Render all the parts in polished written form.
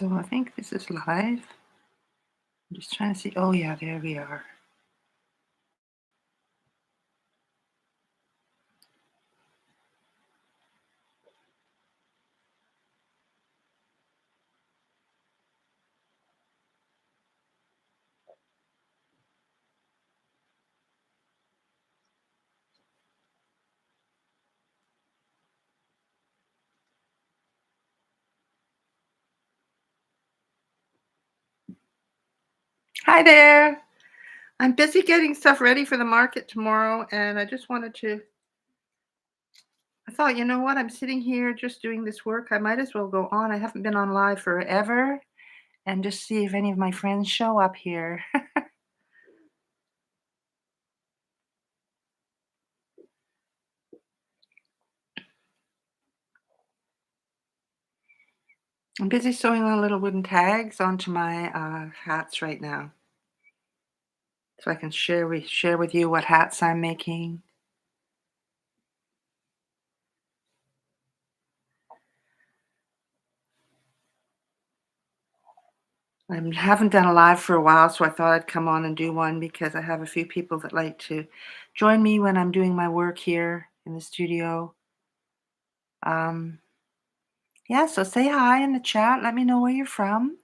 So I think this is live. I'm just trying to see. Oh, yeah, there we are. Hi there. I'm busy getting stuff ready for the market tomorrow, and I just wanted to. I thought, you know what? I'm sitting here just doing this work. I might as well go on. I haven't been on live forever, and just see if any of my friends show up here. I'm busy sewing on little wooden tags onto my hats right now, so I can share with you what hats I'm making. I haven't done a live for a while, so I thought I'd come on and do one because I have a few people that like to join me when I'm doing my work here in the studio. Um, yeah, so say hi in the chat. Let me know where you're from.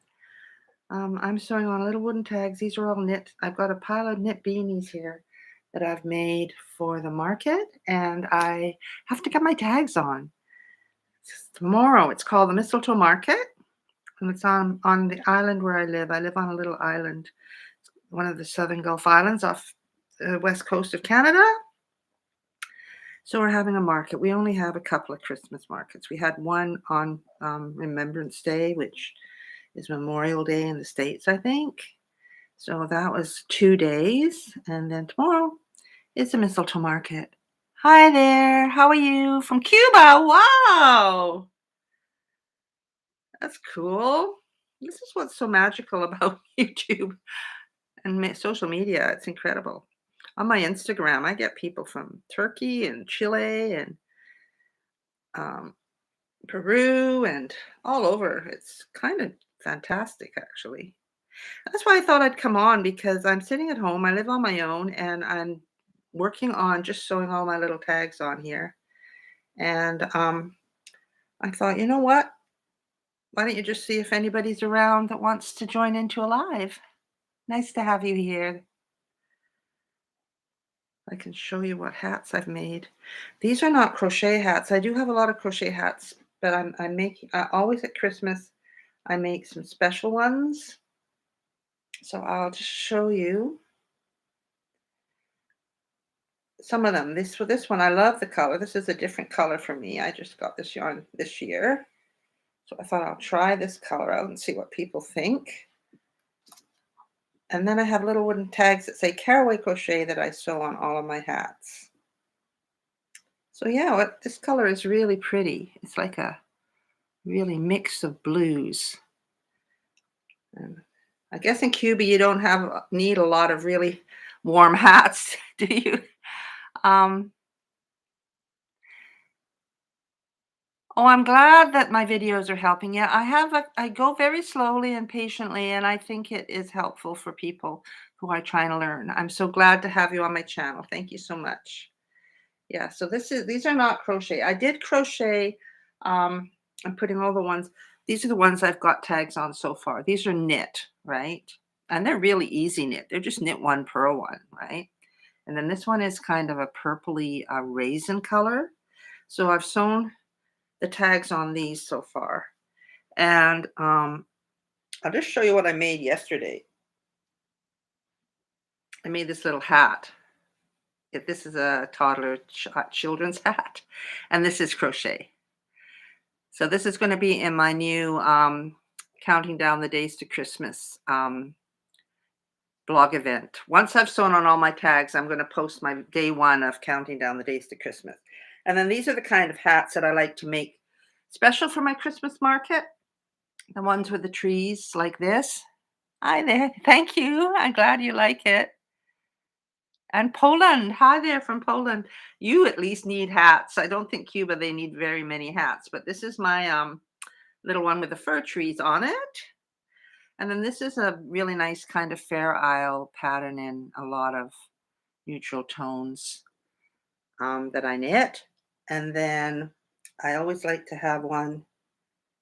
I'm sewing on little wooden tags. These are all knit. I've got a pile of knit beanies here that I've made for the market, and I have to get my tags on. Tomorrow, it's called the Mistletoe Market, and it's on the island where I live. I live on a little island, one of the southern Gulf Islands off the west coast of Canada. So we're having a market. We only have a couple of Christmas markets. We had one on Remembrance Day, which is Memorial Day in the States, I think. So that was 2 days. And then tomorrow is the mistletoe market. Hi there. How are you? From Cuba. Wow. That's cool. This is what's so magical about YouTube and social media. It's incredible. On my Instagram, I get people from Turkey and Chile and um, Peru and all over. It's kind of fantastic, actually. That's why I thought I'd come on because I'm sitting at home. I live on my own and I'm working on just sewing all my little tags on here. And I thought, you know what? Why don't you just see if anybody's around that wants to join into a live? Nice to have you here. I can show you what hats I've made. These are not crochet hats. I do have a lot of crochet hats, but I'm making always at Christmas I make some special ones. So I'll just show you some of them. This one I love the color. This is a different color for me. I just got this yarn this year. So I thought I'll try this color out and see what people think. And then I have little wooden tags that say caraway crochet that I sew on all of my hats. So yeah, this color is really pretty. It's like a really mix of blues. And I guess in Cuba you don't need a lot of really warm hats, do you? Um, oh, I'm glad that my videos are helping you. I go very slowly and patiently, and I think it is helpful for people who are trying to learn. I'm so glad to have you on my channel. Thank you so much. Yeah, so these are not crochet. I did crochet. I'm putting all the ones. These are the ones I've got tags on so far. These are knit, right? And they're really easy knit. They're just knit one, purl one, right? And then this one is kind of a purpley raisin color. So I've sewn the tags on these so far. And I'll just show you what I made yesterday. I made this little hat. This is a toddler children's hat, and this is crochet. So this is going to be in my new counting down the days to Christmas blog event. Once I've sewn on all my tags, I'm going to post my day one of counting down the days to Christmas. And then these are the kind of hats that I like to make special for my Christmas market. The ones with the trees like this. Hi there. Thank you. I'm glad you like it. And Poland. Hi there from Poland. You at least need hats. I don't think Cuba, they need very many hats, but this is my little one with the fir trees on it. And then this is a really nice kind of Fair Isle pattern in a lot of neutral tones that I knit. And then I always like to have one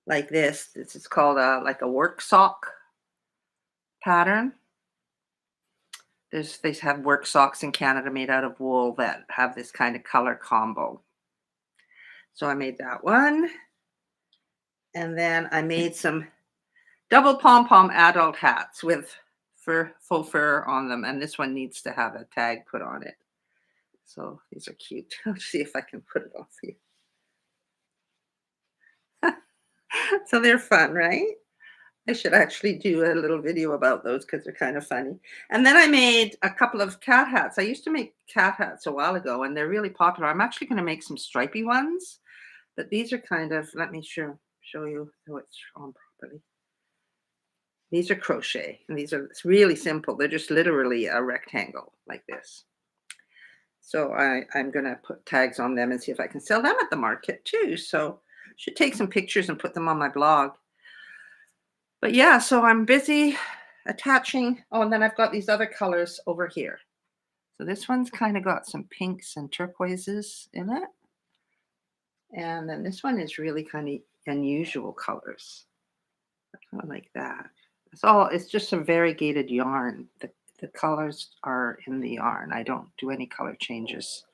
like this. This is called like a work sock pattern. They have work socks in Canada made out of wool that have this kind of color combo. So I made that one. And then I made some double pom-pom adult hats with faux fur on them. And this one needs to have a tag put on it. So these are cute. I'll see if I can put it on for you. So they're fun, right? I should actually do a little video about those because they're kind of funny. And then I made a couple of cat hats. I used to make cat hats a while ago, and they're really popular. I'm actually going to make some stripy ones, but these are kind of, let me show you how it's on properly. These are crochet, and it's really simple. They're just literally a rectangle like this. So I'm going to put tags on them and see if I can sell them at the market too. So I should take some pictures and put them on my blog. But yeah, so I'm busy attaching. Oh, and then I've got these other colors over here. So this one's kind of got some pinks and turquoises in it. And then this one is really kind of unusual colors. I kind of like that. It's just a variegated yarn. The colors are in the yarn. I don't do any color changes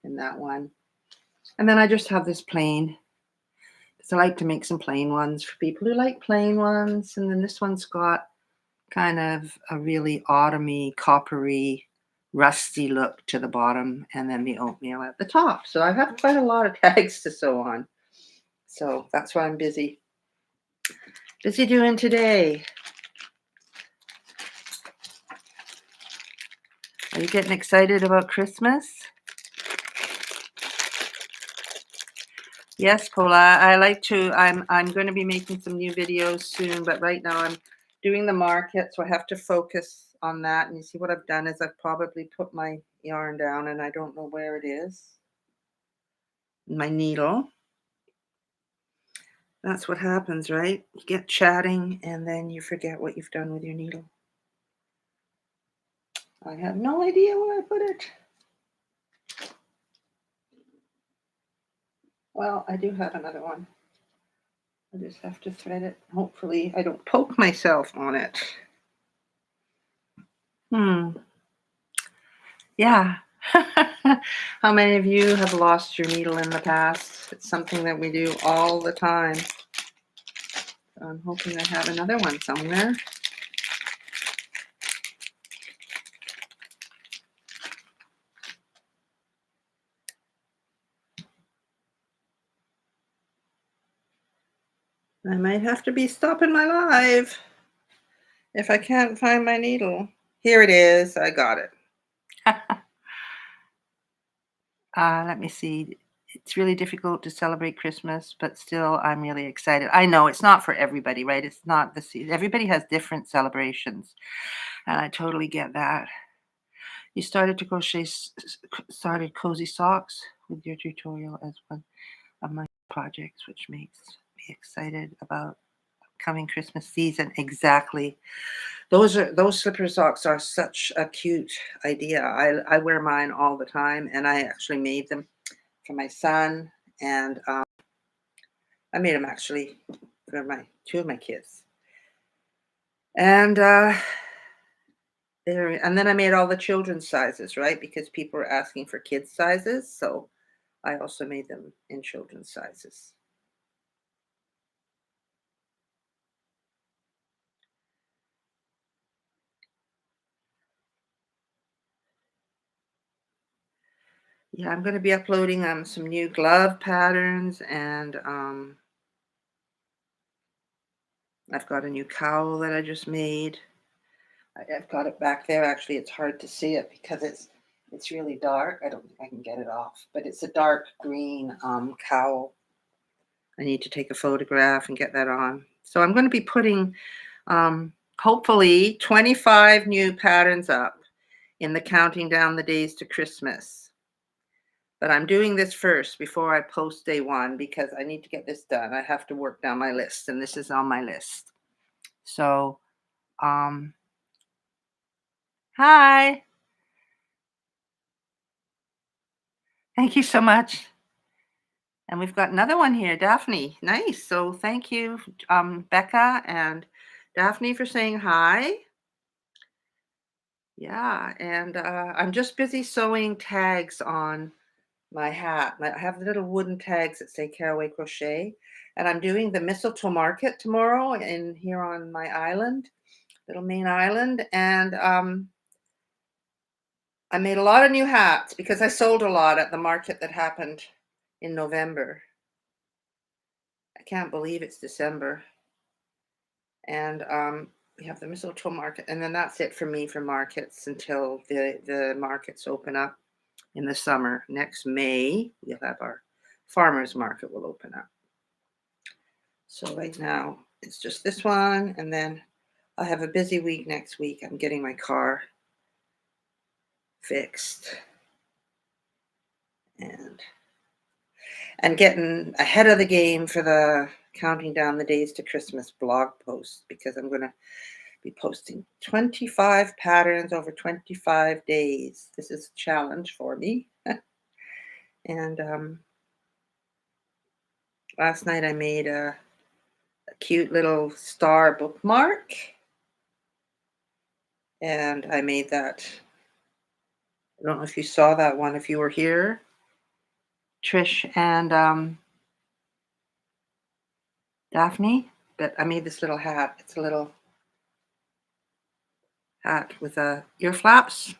in that one. And then I just have this plain. So I like to make some plain ones for people who like plain ones. And then this one's got kind of a really autumny, coppery, rusty look to the bottom, and then the oatmeal at the top. So I have quite a lot of tags to sew on. So that's what I'm busy doing today. Are you getting excited about Christmas? Yes, Paula, I'm going to be making some new videos soon, but right now I'm doing the market, so I have to focus on that. And you see what I've done is I've probably put my yarn down and I don't know where it is. My needle. That's what happens, right? You get chatting and then you forget what you've done with your needle. I have no idea where I put it. Well, I do have another one. I just have to thread it. Hopefully I don't poke myself on it. Yeah. How many of you have lost your needle in the past? It's something that we do all the time. So I'm hoping I have another one somewhere. I might have to be stopping my live if I can't find my needle. Here it is. I got it. Let me see. It's really difficult to celebrate Christmas, but still, I'm really excited. I know it's not for everybody, right? It's not the season. Everybody has different celebrations, and I totally get that. You started to started cozy socks with your tutorial as one of my projects, which makes me excited about coming Christmas season. Exactly. Those slipper socks are such a cute idea. I wear mine all the time, and I actually made them for my son, and I made them actually for two of my kids. And and then I made all the children's sizes, right? Because people were asking for kids sizes, so I also made them in children's sizes. Yeah, I'm going to be uploading some new glove patterns, and I've got a new cowl that I just made. I've got it back there. Actually, it's hard to see it because it's really dark. I don't think I can get it off, but it's a dark green cowl. I need to take a photograph and get that on. So I'm going to be putting hopefully 25 new patterns up in the Counting Down the Days to Christmas But I'm doing this first before I post day one because I need to get this done. I have to work down my list, and this is on my list. So, um, hi. Thank you so much. And we've got another one here, Daphne. Nice. So thank you, Becca and Daphne, for saying hi. Yeah, and I'm just busy sewing tags on my hat. I have the little wooden tags that say Caraway Crochet, and I'm doing the mistletoe market tomorrow in here on my island, little main island, and I made a lot of new hats because I sold a lot at the market that happened in November. I can't believe it's December. And we have the mistletoe market, and then that's it for me for markets until the markets open up in the summer. Next May, we'll have our farmers market will open up. So right now it's just this one, and then I have a busy week next week. I'm getting my car fixed and getting ahead of the game for the counting down the days to Christmas blog post because I'm going to be posting 25 patterns over 25 days. This is a challenge for me. And last night I made a cute little star bookmark. And I made that. I don't know if you saw that one if you were here, Trish and Daphne. But I made this little hat. It's a little hat with ear flaps.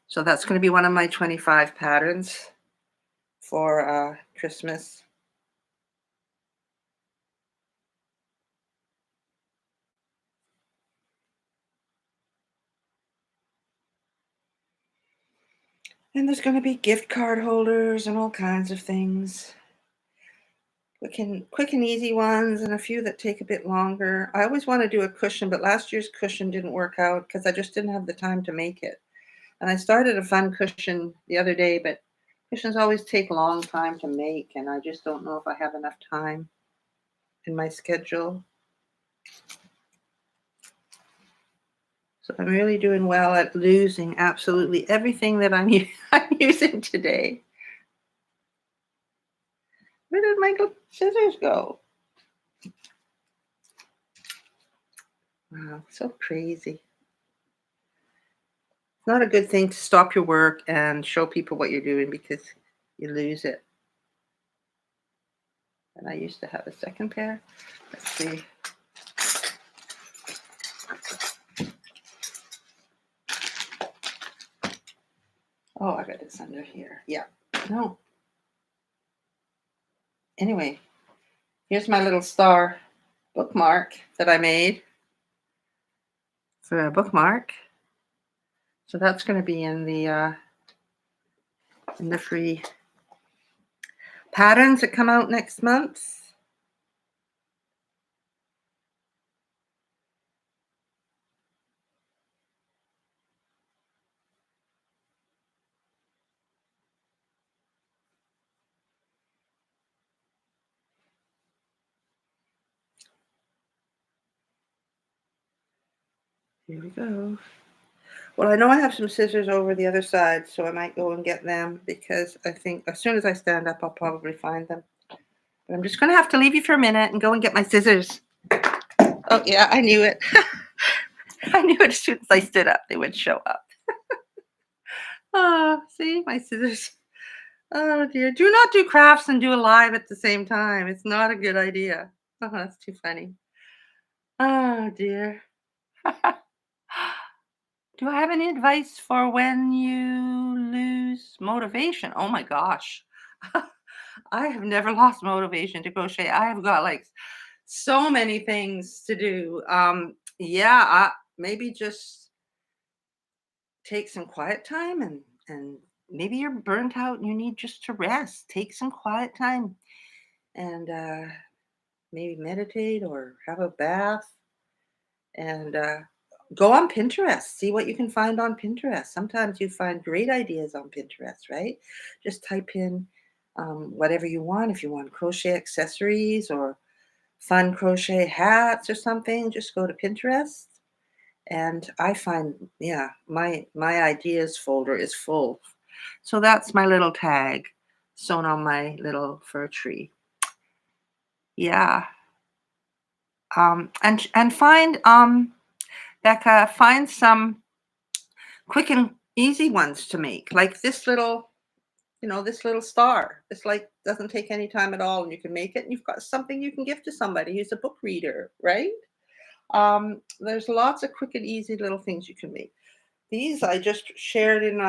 So that's going to be one of my 25 patterns for Christmas. And there's going to be gift card holders and all kinds of things. Quick and easy ones and a few that take a bit longer. I always want to do a cushion, but last year's cushion didn't work out because I just didn't have the time to make it. And I started a fun cushion the other day, but cushions always take a long time to make, and I just don't know if I have enough time in my schedule. So I'm really doing well at losing absolutely everything that I'm using today. Where did my scissors go? Wow, so crazy. It's not a good thing to stop your work and show people what you're doing because you lose it. And I used to have a second pair. Let's see. Oh, I got this under here. Yeah. No. Anyway, here's my little star bookmark that I made for a bookmark. So that's going to be in the free patterns that come out next month. Here we go. Well, I know I have some scissors over the other side, so I might go and get them because I think as soon as I stand up, I'll probably find them. But I'm just going to have to leave you for a minute and go and get my scissors. Oh, yeah, I knew it. I knew it as soon as I stood up, they would show up. Oh, see, my scissors. Oh, dear. Do not do crafts and do a live at the same time. It's not a good idea. Oh, that's too funny. Oh, dear. Do I have any advice for when you lose motivation? Oh my gosh. I have never lost motivation to crochet. I have got like so many things to do. Yeah, maybe just take some quiet time and maybe you're burnt out and you need just to rest. Take some quiet time and maybe meditate or have a bath and Go on Pinterest, see what you can find on Pinterest. Sometimes you find great ideas on Pinterest, right? Just type in whatever you want. If you want crochet accessories or fun crochet hats or something, just go to Pinterest. And I find, yeah, my ideas folder is full. So that's my little tag sewn on my little fir tree. Yeah. And find Becca, find some quick and easy ones to make, like this little, this little star. It's like doesn't take any time at all, and you can make it, and you've got something you can give to somebody who's a book reader, right? There's lots of quick and easy little things you can make. These I just shared in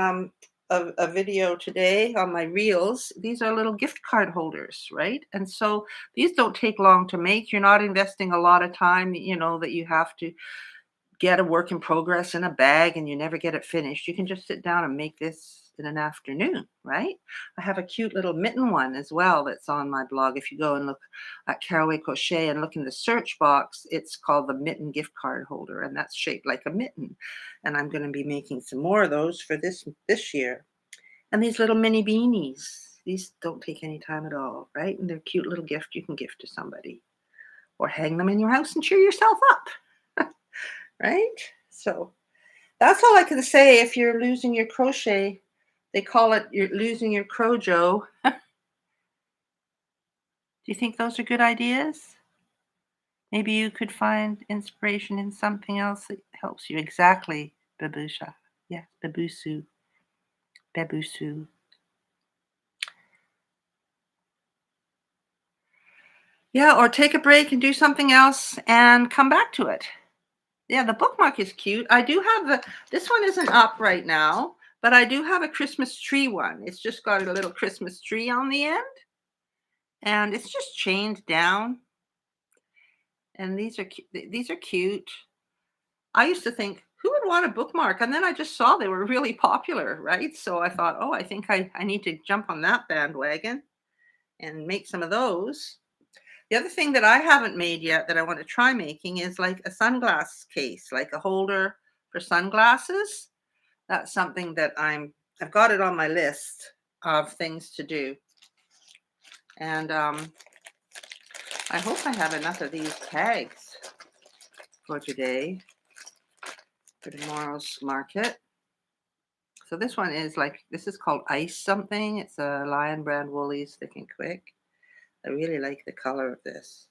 a video today on my reels. These are little gift card holders, right? And so these don't take long to make. You're not investing a lot of time, that you have to get a work in progress in a bag and you never get it finished. You can just sit down and make this in an afternoon, right? I have a cute little mitten one as well that's on my blog. If you go and look at Caraway Crochet and look in the search box, it's called the Mitten Gift Card Holder, and that's shaped like a mitten. And I'm going to be making some more of those for this year. And these little mini beanies, these don't take any time at all, right? And they're a cute little gift you can give to somebody or hang them in your house and cheer yourself up. Right? So that's all I can say. If you're losing your crochet, they call it you're losing your crojo. Do you think those are good ideas? Maybe you could find inspiration in something else that helps you. Exactly, babusha. Yes, babusu. Babusu. Yeah, or take a break and do something else and come back to it. Yeah, the bookmark is cute. I do have this one isn't up right now, but I do have a Christmas tree one. It's just got a little Christmas tree on the end, and it's just chained down. And these are cute. I used to think, who would want a bookmark? And then I just saw they were really popular, right? So I thought, oh, I think I need to jump on that bandwagon and make some of those. The other thing that I haven't made yet that I want to try making is like a sunglass case, like a holder for sunglasses. That's something that I've got it on my list of things to do. And I hope I have enough of these tags for today, for tomorrow's market. So this one is this is called Ice something. It's a Lion Brand Woolies Thick and Quick. I really like the color of this.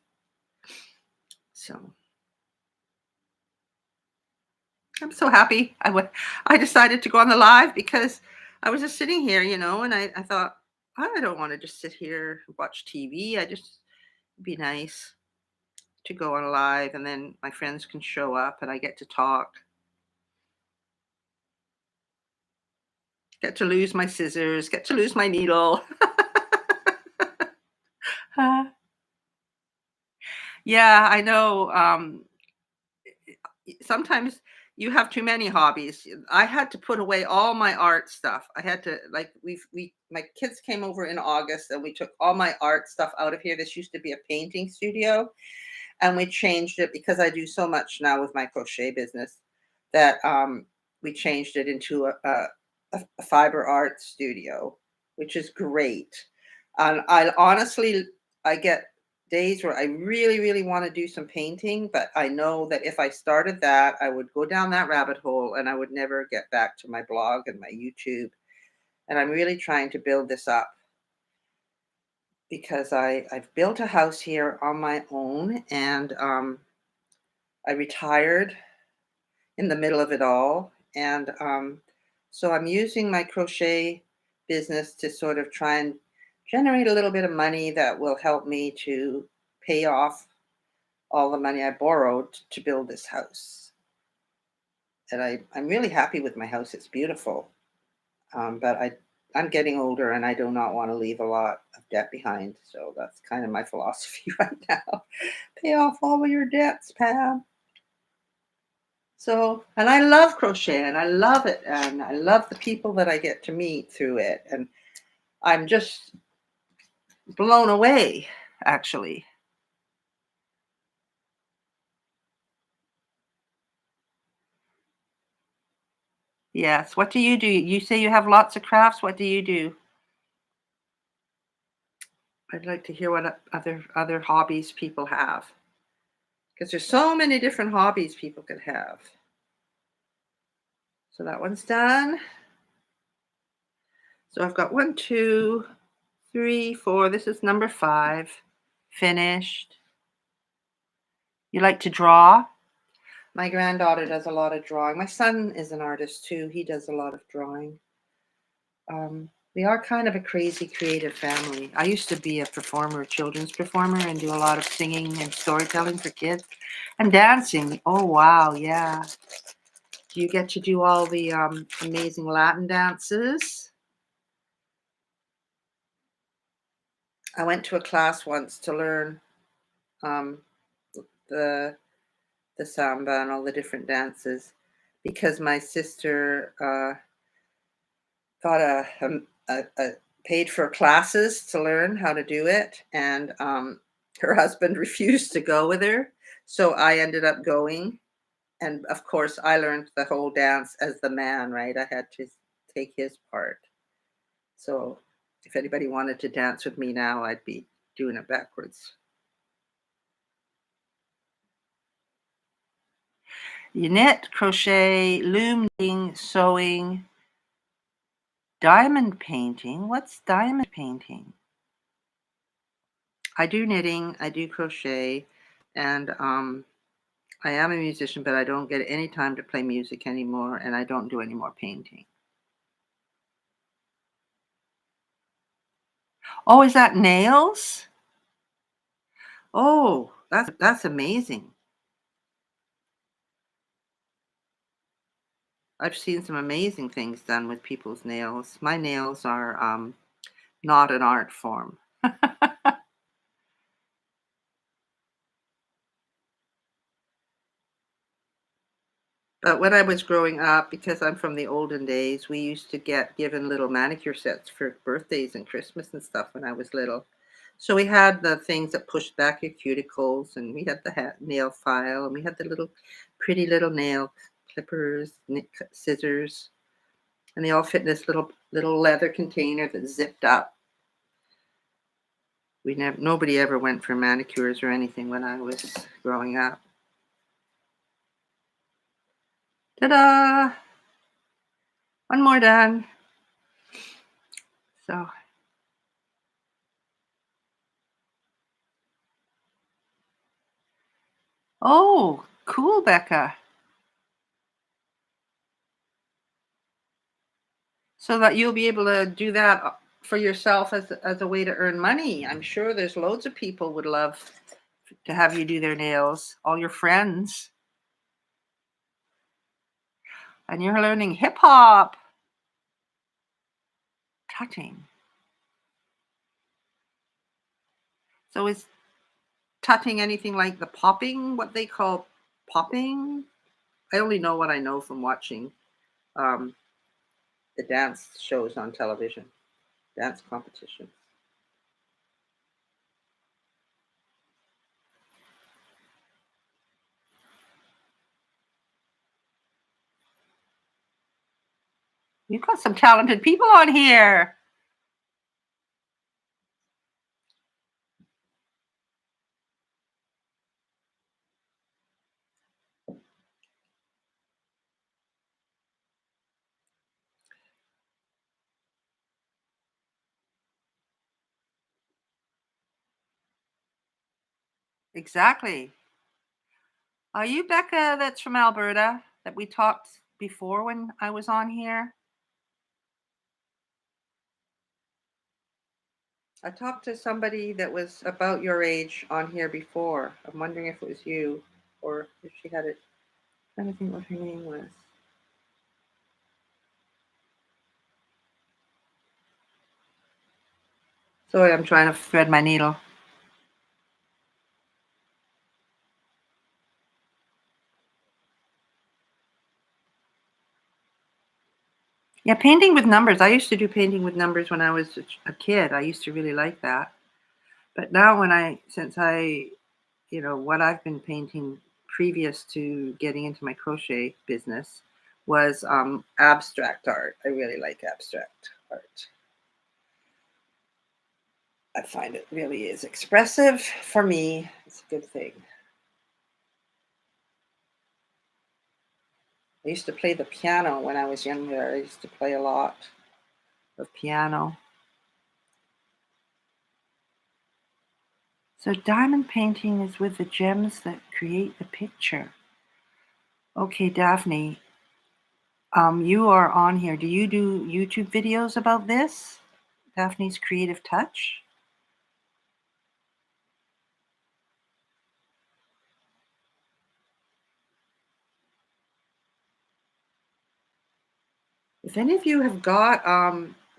So I'm so happy I decided to go on the live because I was just sitting here, and I thought, I don't want to just sit here and watch TV. It'd be nice to go on a live, and then my friends can show up and I get to talk, get to lose my scissors, get to lose my needle. Yeah, I know. Sometimes you have too many hobbies. I had to put away all my art stuff. I had to my kids came over in August and we took all my art stuff out of here. This used to be a painting studio, and we changed it because I do so much now with my crochet business that we changed it into a fiber art studio, which is great. And I get days where I really, really want to do some painting, but I know that if I started that, I would go down that rabbit hole and I would never get back to my blog and my YouTube. And I'm really trying to build this up because I've built a house here on my own, and I retired in the middle of it all. And so I'm using my crochet business to sort of try and generate a little bit of money that will help me to pay off all the money I borrowed to build this house. And I'm really happy with my house. It's beautiful. But I'm getting older and I do not want to leave a lot of debt behind. So that's kind of my philosophy right now. Pay off all of your debts, Pam. So, and I love crochet and I love it. And I love the people that I get to meet through it. And I'm just blown away, actually. Yes. What do you do? You say you have lots of crafts. What do you do? I'd like to hear what other hobbies people have, because there's so many different hobbies people could have. So that one's done. So I've got 1, 2, 3, 4. This is number 5. Finished. You like to draw? My granddaughter does a lot of drawing. My son is an artist too. He does a lot of drawing. We are kind of a crazy creative family. I used to be a performer, a children's performer, and do a lot of singing and storytelling for kids and dancing. Oh, wow. Yeah. Do you get to do all the amazing Latin dances? I went to a class once to learn um, the samba and all the different dances because my sister got a paid for classes to learn how to do it, and her husband refused to go with her, so I ended up going. And of course, I learned the whole dance as the man, right? I had to take his part. So if anybody wanted to dance with me now, I'd be doing it backwards. You knit, crochet, loom knitting, sewing, diamond painting. What's diamond painting? I do knitting, I do crochet, and I am a musician, but I don't get any time to play music anymore, and I don't do any more painting. Oh, is that nails? Oh, that's amazing. I've seen some amazing things done with people's nails. My nails are not an art form. But when I was growing up, because I'm from the olden days, we used to get given little manicure sets for birthdays and Christmas and stuff when I was little. So we had the things that pushed back your cuticles, and we had the nail file, and we had the little pretty little nail clippers, scissors, and they all fit in this little leather container that zipped up. We never Nobody ever went for manicures or anything when I was growing up. Ta-da! One more done. So, oh, cool, Becca. So that you'll be able to do that for yourself as a way to earn money. I'm sure there's loads of people would love to have you do their nails, all your friends. And you're learning hip hop, tutting. So is tutting anything like the popping, what they call popping? I only know what I know from watching um, the dance shows on television, dance competitions. You've got some talented people on here. Exactly. Are you Becca that's from Alberta that we talked before when I was on here? I talked to somebody that was about your age on here before. I'm wondering if it was you or if she had it. I'm trying to think what her name was. Sorry, I'm trying to thread my needle. Yeah, painting with numbers. I used to do painting with numbers when I was a kid. I used to really like that. But now since what I've been painting previous to getting into my crochet business was abstract art. I really like abstract art. I find it really is expressive for me. It's a good thing. I used to play the piano when I was younger. I used to play a lot of piano. So diamond painting is with the gems that create the picture. Okay, Daphne, you are on here. Do you do YouTube videos about this? Daphne's Creative Touch? If any of you have got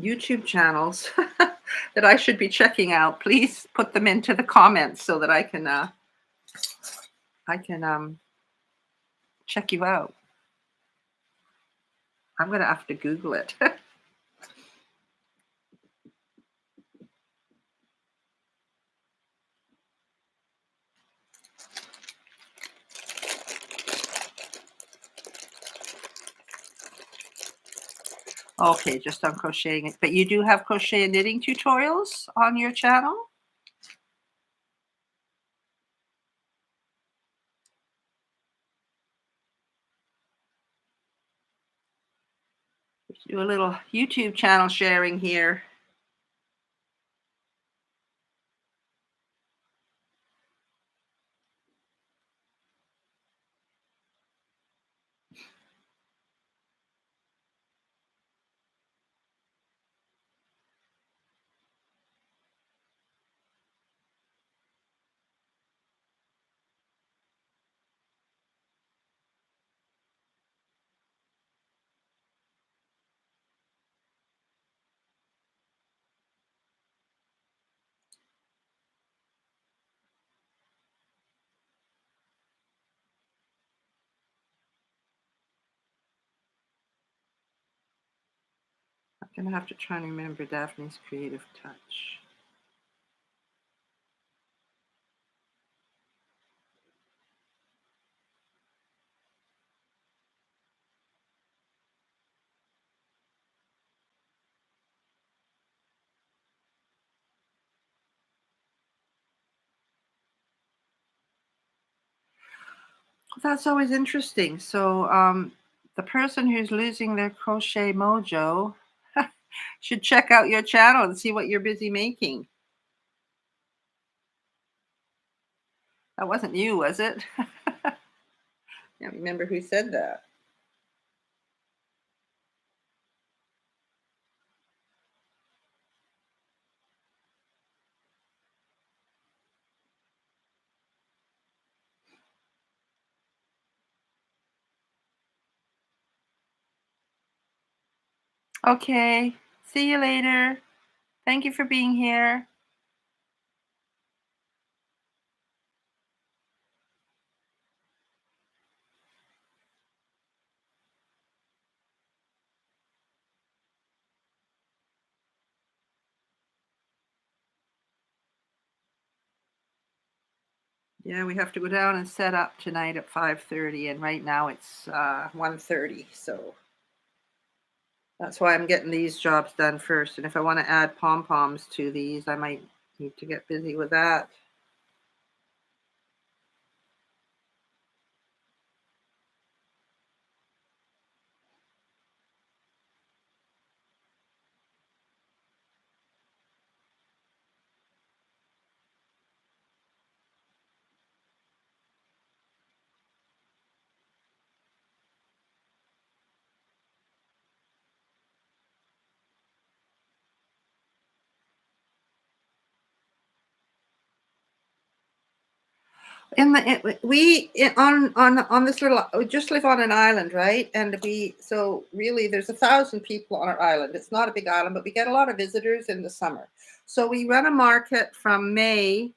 YouTube channels that I should be checking out, please put them into the comments so that I can check you out. I'm gonna have to Google it. Okay, just on crocheting. But you do have crochet and knitting tutorials on your channel? Do a little YouTube channel sharing here. I'm gonna have to try and remember Daphne's Creative Touch. That's always interesting. So, the person who's losing their crochet mojo should check out your channel and see what you're busy making. That wasn't you, was it? Can't remember who said that. Okay. See you later. Thank you for being here. Yeah, we have to go down and set up tonight at 5:30, and right now it's 1:30. So that's why I'm getting these jobs done first. And if I want to add pom-poms to these, I might need to get busy with that. In the on this little, we just live on an island, right? And we so really there's 1,000 people on our island. It's not a big island, but we get a lot of visitors in the summer. So we run a market from May.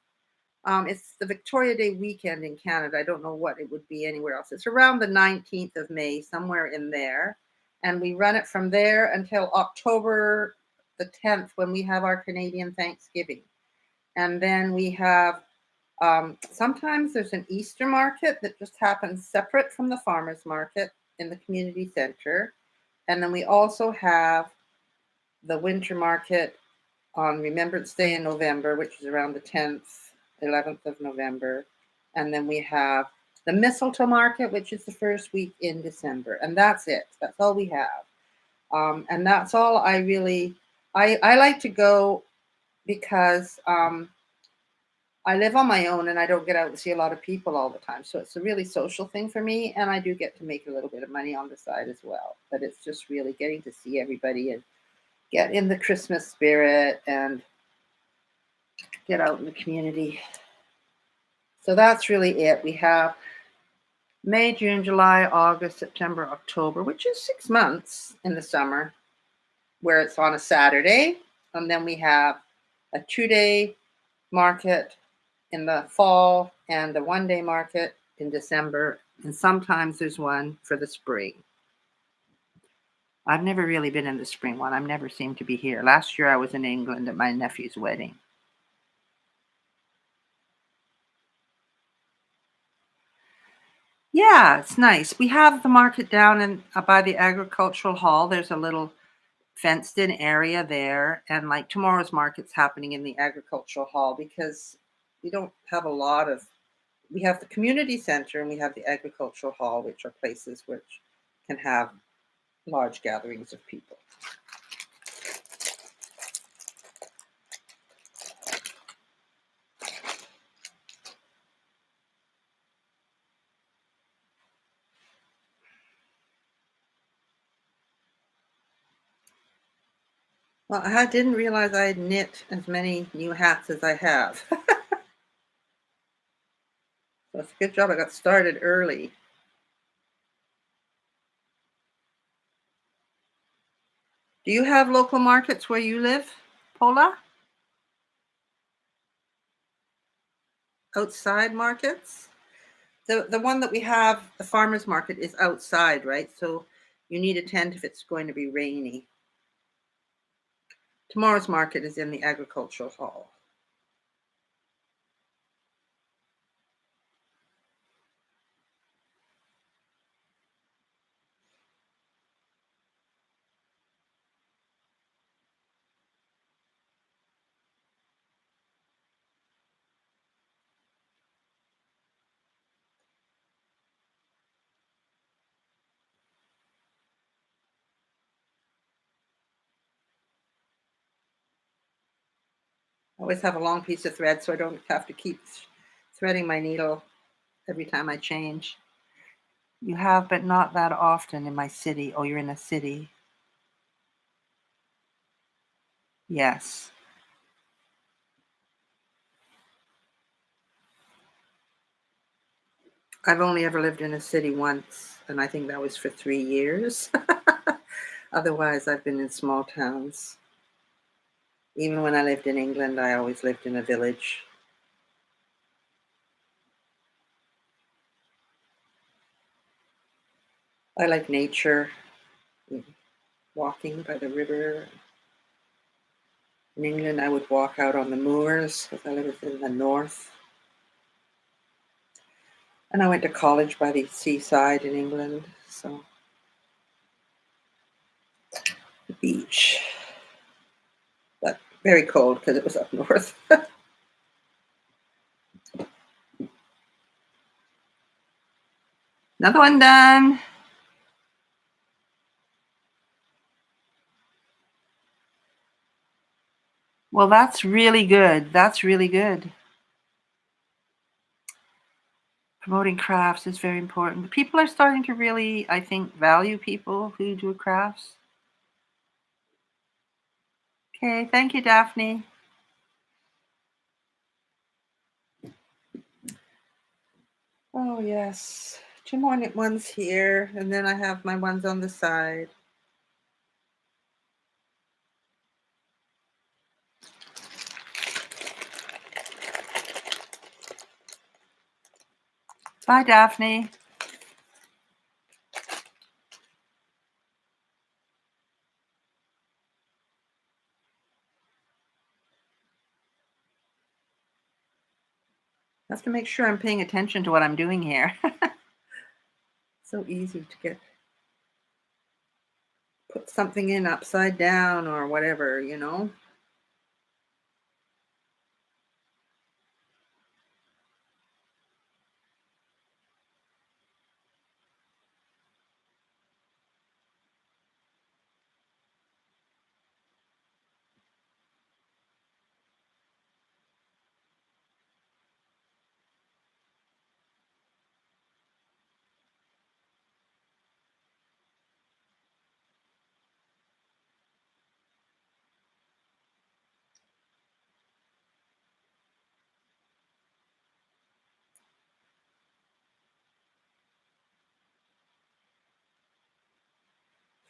It's the Victoria Day weekend in Canada. I don't know what it would be anywhere else. It's around the 19th of May, somewhere in there. And we run it from there until October the 10th when we have our Canadian Thanksgiving. And then we have sometimes there's an Easter market that just happens separate from the farmers market. in the community center. And then we also have the winter market on Remembrance Day in November, which is around the 10th, 11th of November. And then we have the mistletoe market, which is the first week in December. And that's it. That's all we have. And that's all I really, I like to go because I live on my own and I don't get out and see a lot of people all the time. So it's a really social thing for me. And I do get to make a little bit of money on the side as well. But it's just really getting to see everybody and get in the Christmas spirit and get out in the community. So that's really it. We have May, June, July, August, September, October, which is 6 months in the summer, where it's on a Saturday. And then we have a 2-day market in the fall and the 1-day market in December. And sometimes there's one for the spring. I've never really been in the spring one. I've never seemed to be here. Last year I was in England at my nephew's wedding. Yeah, it's nice. We have the market down in by the agricultural hall. There's a little fenced in area there, and like tomorrow's market's happening in the agricultural hall because we don't have a lot of. We have the community center and we have the agricultural hall, which are places which can have large gatherings of people. Well, I didn't realize I had knit as many new hats as I have. So it's a good job I got started early. Do you have local markets where you live, Paula? Outside markets? The one that we have, the farmers market, is outside, right? So you need a tent if it's going to be rainy. Tomorrow's market is in the agricultural hall. I always have a long piece of thread so I don't have to keep threading my needle every time I change. You have, but not that often in my city. Oh, you're in a city. Yes. I've only ever lived in a city once, and I think that was for 3 years. Otherwise, I've been in small towns. Even when I lived in England, I always lived in a village. I like nature, walking by the river. In England, I would walk out on the moors because I lived in the north. And I went to college by the seaside in England, so the beach. But very cold because it was up north. Another one done. Well, that's really good. That's really good. Promoting crafts is very important. People are starting to really, I think, value people who do crafts. Okay, thank you, Daphne. Oh, yes. Two more knit ones here, and then I have my ones on the side. Bye, Daphne. I have to make sure I'm paying attention to what I'm doing here. So easy to get put something in upside down or whatever, you know?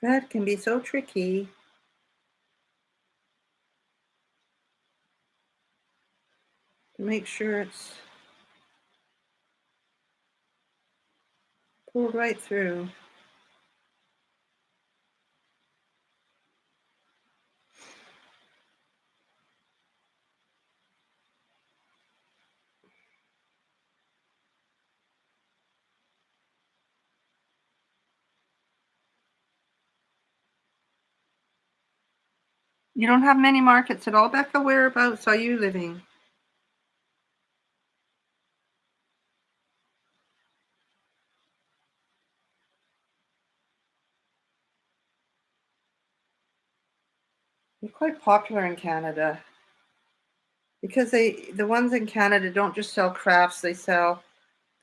Thread can be so tricky to make sure it's pulled right through. You don't have many markets at all, Becca? Whereabouts are you living? They're quite popular in Canada because the ones in Canada don't just sell crafts, they sell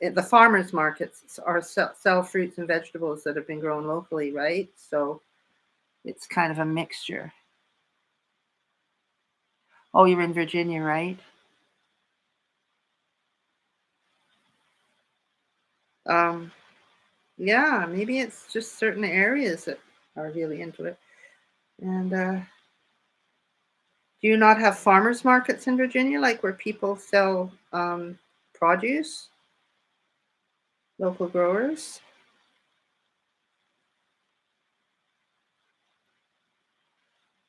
the farmers markets are sell fruits and vegetables that have been grown locally, right? So it's kind of a mixture. Oh, you're in Virginia, right? Um, yeah, maybe it's just certain areas that are really into it. And do you not have farmers markets in Virginia, like where people sell produce, local growers?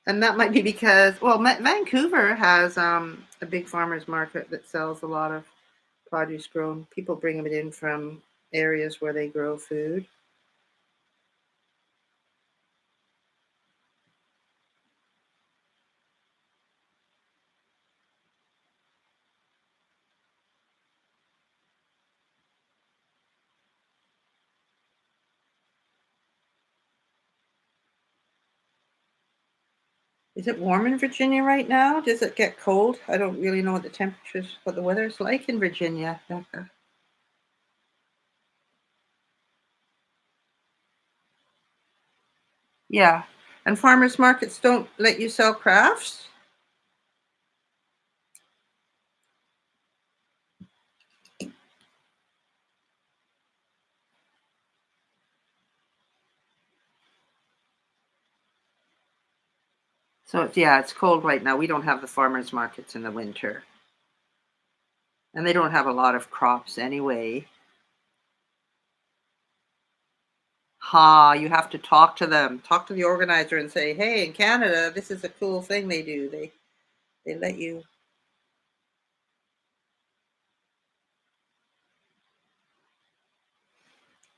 And that might be because, well, Vancouver has a big farmers market that sells a lot of produce grown. People bring it in from areas where they grow food. Is it warm in Virginia right now? Does it get cold? I don't really know what the weather's like in Virginia, Becca. Yeah. And farmers markets don't let you sell crafts? So it's cold right now. We don't have the farmers markets in the winter. And they don't have a lot of crops anyway. Ha, you have to talk to them. Talk to the organizer and say, "Hey, in Canada, this is a cool thing they do. They let you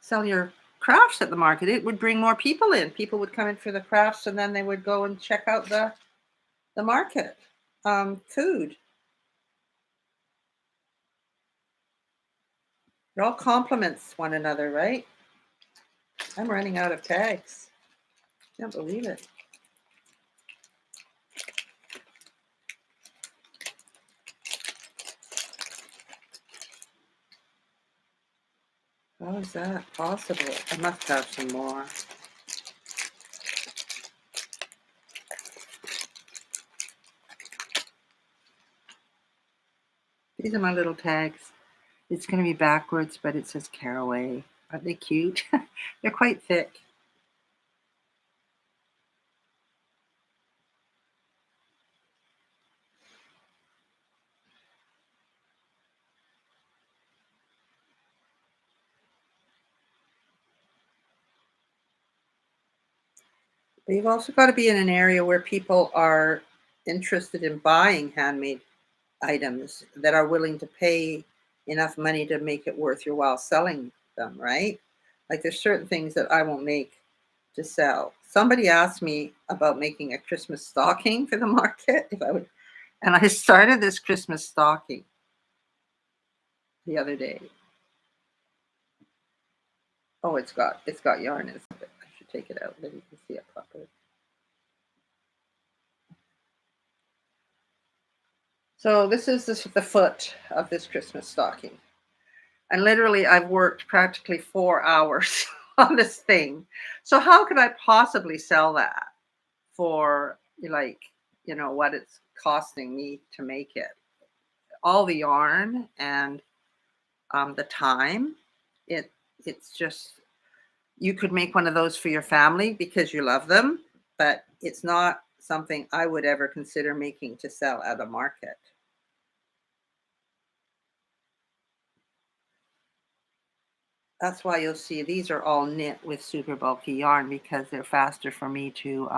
sell your crafts at the market." It would bring more people in. People would come in for the crafts and then they would go and check out the market. Food. It all complements one another, right? I'm running out of tags. Can't believe it. How is that possible? I must have some more. These are my little tags. It's going to be backwards, but it says caraway. Aren't they cute? They're quite thick. But you've also got to be in an area where people are interested in buying handmade items that are willing to pay enough money to make it worth your while selling them, right? Like there's certain things that I won't make to sell. somebody asked me about making a Christmas stocking for the market if I would, and I started this Christmas stocking the other day. Oh, it's got yarn in it. I should take it out, then you can see it properly. So this is the foot of this Christmas stocking. And literally, I've worked practically 4 hours on this thing. So how could I possibly sell that for like, what it's costing me to make it? All the yarn and the time. It it's just you could make one of those for your family because you love them, but it's not something I would ever consider making to sell at a market. That's why you'll see these are all knit with super bulky yarn because they're faster for me to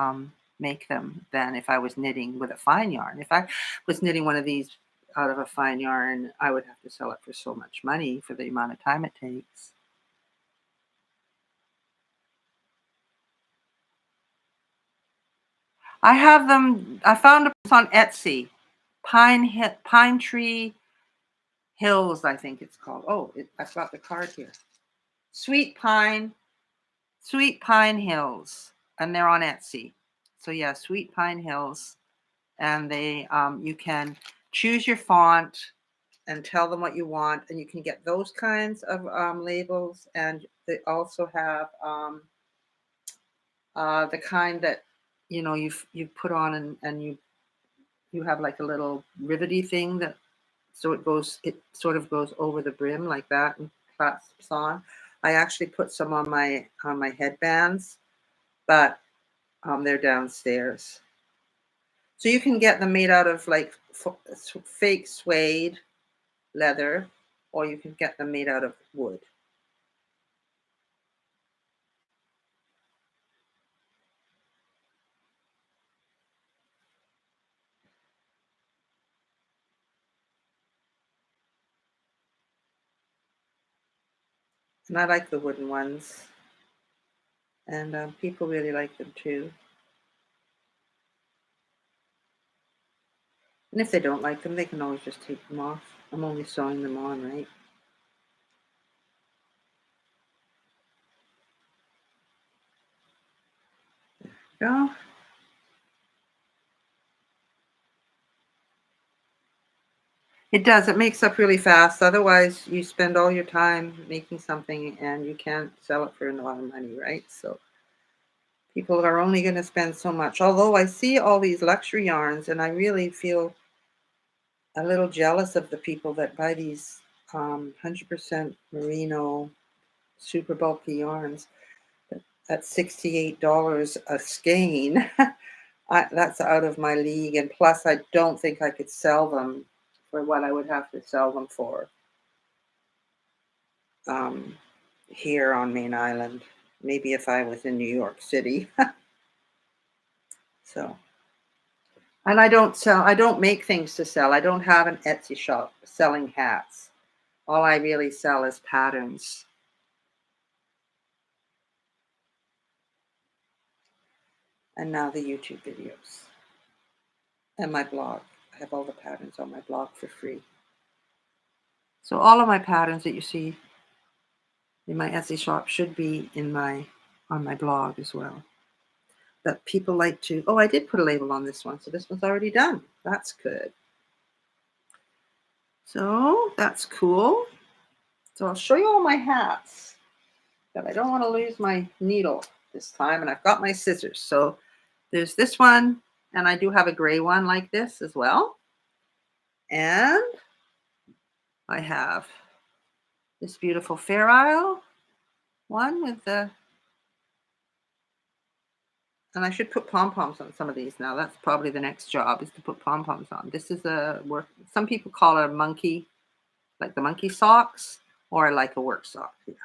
make them than if I was knitting with a fine yarn. If I was knitting one of these out of a fine yarn, I would have to sell it for so much money for the amount of time it takes. I have them. I found them on Etsy. Pine Tree Hills, I think it's called. Oh, I've got the card here. Sweet Pine Sweet Pine Hills, and they're on Etsy. So yeah, Sweet Pine Hills, and they you can choose your font and tell them what you want, and you can get those kinds of labels, and they also have the kind that you put on and you have like a little rivety thing that so it sort of goes over the brim like that and clasps on. I actually put some on my headbands, but they're downstairs. So you can get them made out of like fake suede leather, or you can get them made out of wood. And I like the wooden ones, and people really like them too. And if they don't like them, they can always just take them off. I'm only sewing them on, right? Yeah, it does. It makes up really fast. Otherwise, you spend all your time making something and you can't sell it for a lot of money, right? So people are only going to spend so much. Although I see all these luxury yarns, and I really feel a little jealous of the people that buy these 100% merino super bulky yarns at $68 a skein. That's out of my league. And plus, I don't think I could sell them for what I would have to sell them for um, here on Main Island. Maybe if I was in New York City. So, and I don't make things to sell. I don't have an Etsy shop selling hats. All I really sell is patterns. And now the YouTube videos and my blog. I have all the patterns on my blog for free. So all of my patterns that you see in my Etsy shop should be on my blog as well. But people like to, oh, I did put a label on this one, so this one's already done. That's good. So that's cool. So I'll show you all my hats, but I don't want to lose my needle this time, and I've got my scissors. So there's this one, and I do have a gray one like this as well. And I have this beautiful Fair Isle one with the, and I should put pom-poms on some of these now. That's probably the next job is to put pom-poms on. This is a work, some people call it a monkey, like the monkey socks, or like a work sock. Yeah.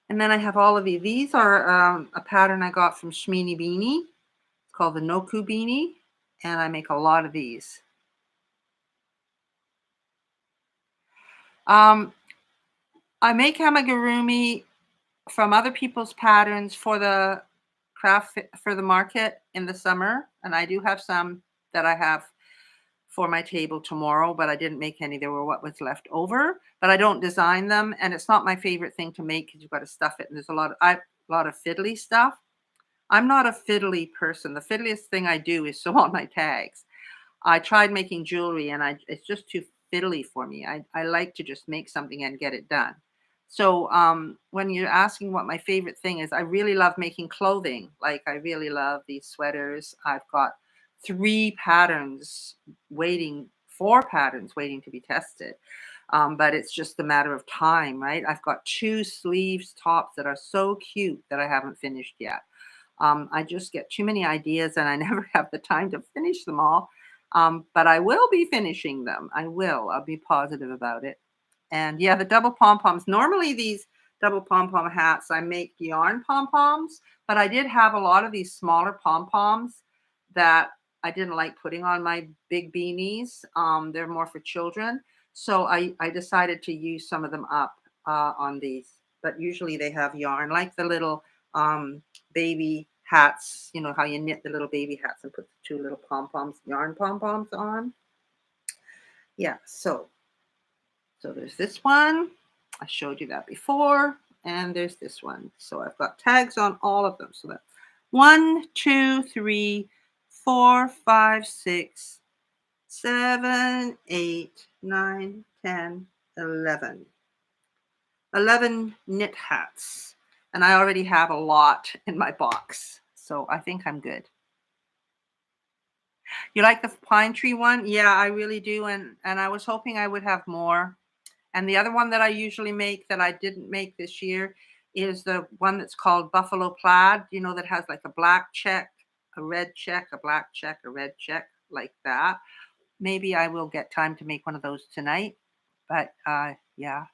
And then I have all of these. These are a pattern I got from Shmeeny Beanie. It's called the Noku Beanie, and I make a lot of these. I make amigurumi from other people's patterns for the for the market in the summer, and I do have some that I have for my table tomorrow, but I didn't make any. There were what was left over, but I don't design them, and it's not my favorite thing to make because you've got to stuff it, and there's a lot of fiddly stuff. I'm not a fiddly person. The fiddliest thing I do is sew on my tags. I tried making jewelry and it's just too fiddly for me. I like to just make something and get it done. So when you're asking what my favorite thing is, I really love making clothing. Like I really love these sweaters. I've got 4 patterns waiting to be tested. But it's just a matter of time, right? I've got 2 sleeves tops that are so cute that I haven't finished yet. I just get too many ideas and I never have the time to finish them all. But I will be finishing them. I will. I'll be positive about it. And yeah, the double pom poms. Normally, these double pom pom hats, I make yarn pom poms, but I did have a lot of these smaller pom poms that I didn't like putting on my big beanies. They're more for children. So I decided to use some of them up on these. But usually they have yarn, like the little baby hats, you know, how you knit the little baby hats and put the 2 little pom-poms, yarn pom-poms on. Yeah, so there's this one. I showed you that before. And there's this one. So I've got tags on all of them. So that's 1, 2, 3, 4, 5, 6, 7, 8, 9, 10, 11. 11 knit hats. And I already have a lot in my box. So I think I'm good. You like the pine tree one? Yeah, I really do. And I was hoping I would have more. And the other one that I usually make that I didn't make this year is the one that's called Buffalo Plaid, you know, that has like a black check, a red check, a black check, a red check, like that. Maybe I will get time to make one of those tonight. But yeah.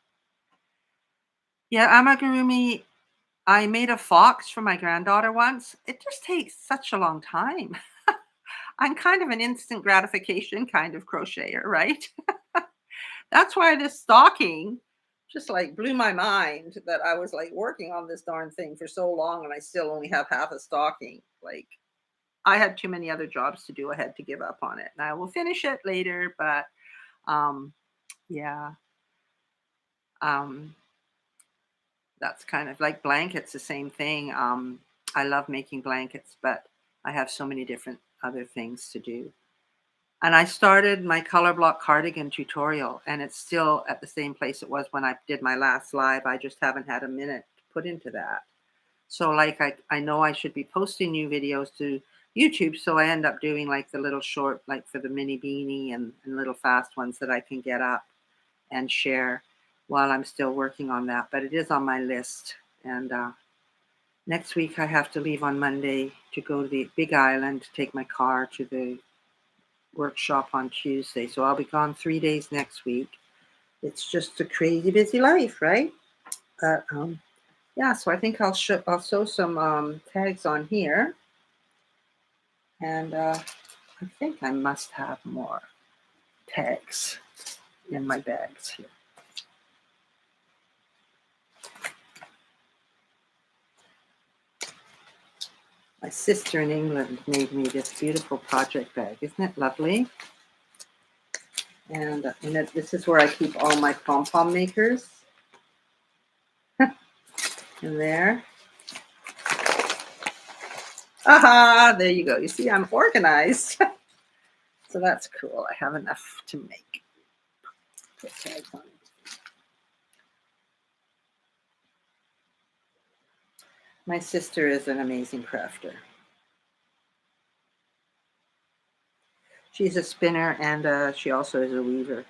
Yeah, amigurumi. I made a fox for my granddaughter once. It just takes such a long time. I'm kind of an instant gratification kind of crocheter, right? That's why this stocking just like blew my mind that I was like working on this darn thing for so long and I still only have half a stocking. Like I had too many other jobs to do. I had to give up on it. And I will finish it later, but um yeah. Um that's kind of like blankets, the same thing. I love making blankets, but I have so many different other things to do. And I started my color block cardigan tutorial, and it's still at the same place it was when I did my last live. I just haven't had a minute to put into that. So like I know I should be posting new videos to YouTube, so I end up doing like the little short, like for the mini beanie and little fast ones that I can get up and share while I'm still working on that. But it is on my list. And next week I have to leave on Monday to go to the Big Island to take my car to the workshop on Tuesday. So I'll be gone 3 days next week. It's just a crazy busy life, right? But yeah, so I think I'll sew some tags on here. And I think I must have more tags in my bags here. My sister in England made me this beautiful project bag. Isn't it lovely? And this is where I keep all my pom-pom makers. In there. Aha! There you go. You see, I'm organized. So that's cool. I have enough to make. Put tags on. My sister is an amazing crafter. She's a spinner and she also is a weaver.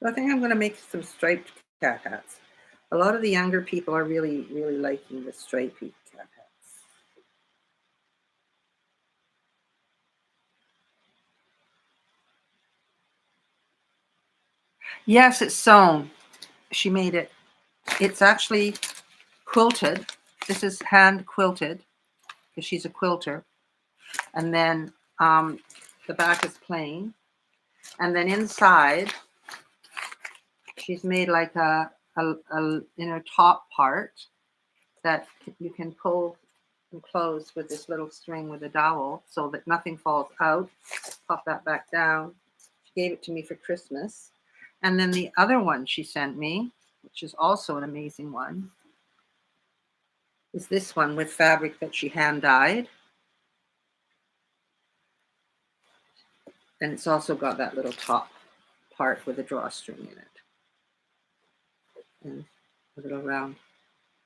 So I think I'm going to make some striped cat hats. A lot of the younger people are really, really liking the striped cat hats. Yes, it's sewn. She made it. It's actually quilted. This is hand quilted because she's a quilter. And then the back is plain. And then inside, she's made like a inner top part that you can pull and close with this little string with a dowel so that nothing falls out. Pop that back down. She gave it to me for Christmas. And then the other one she sent me, which is also an amazing one, is this one with fabric that she hand dyed. And it's also got that little top part with a drawstring in it. And a little round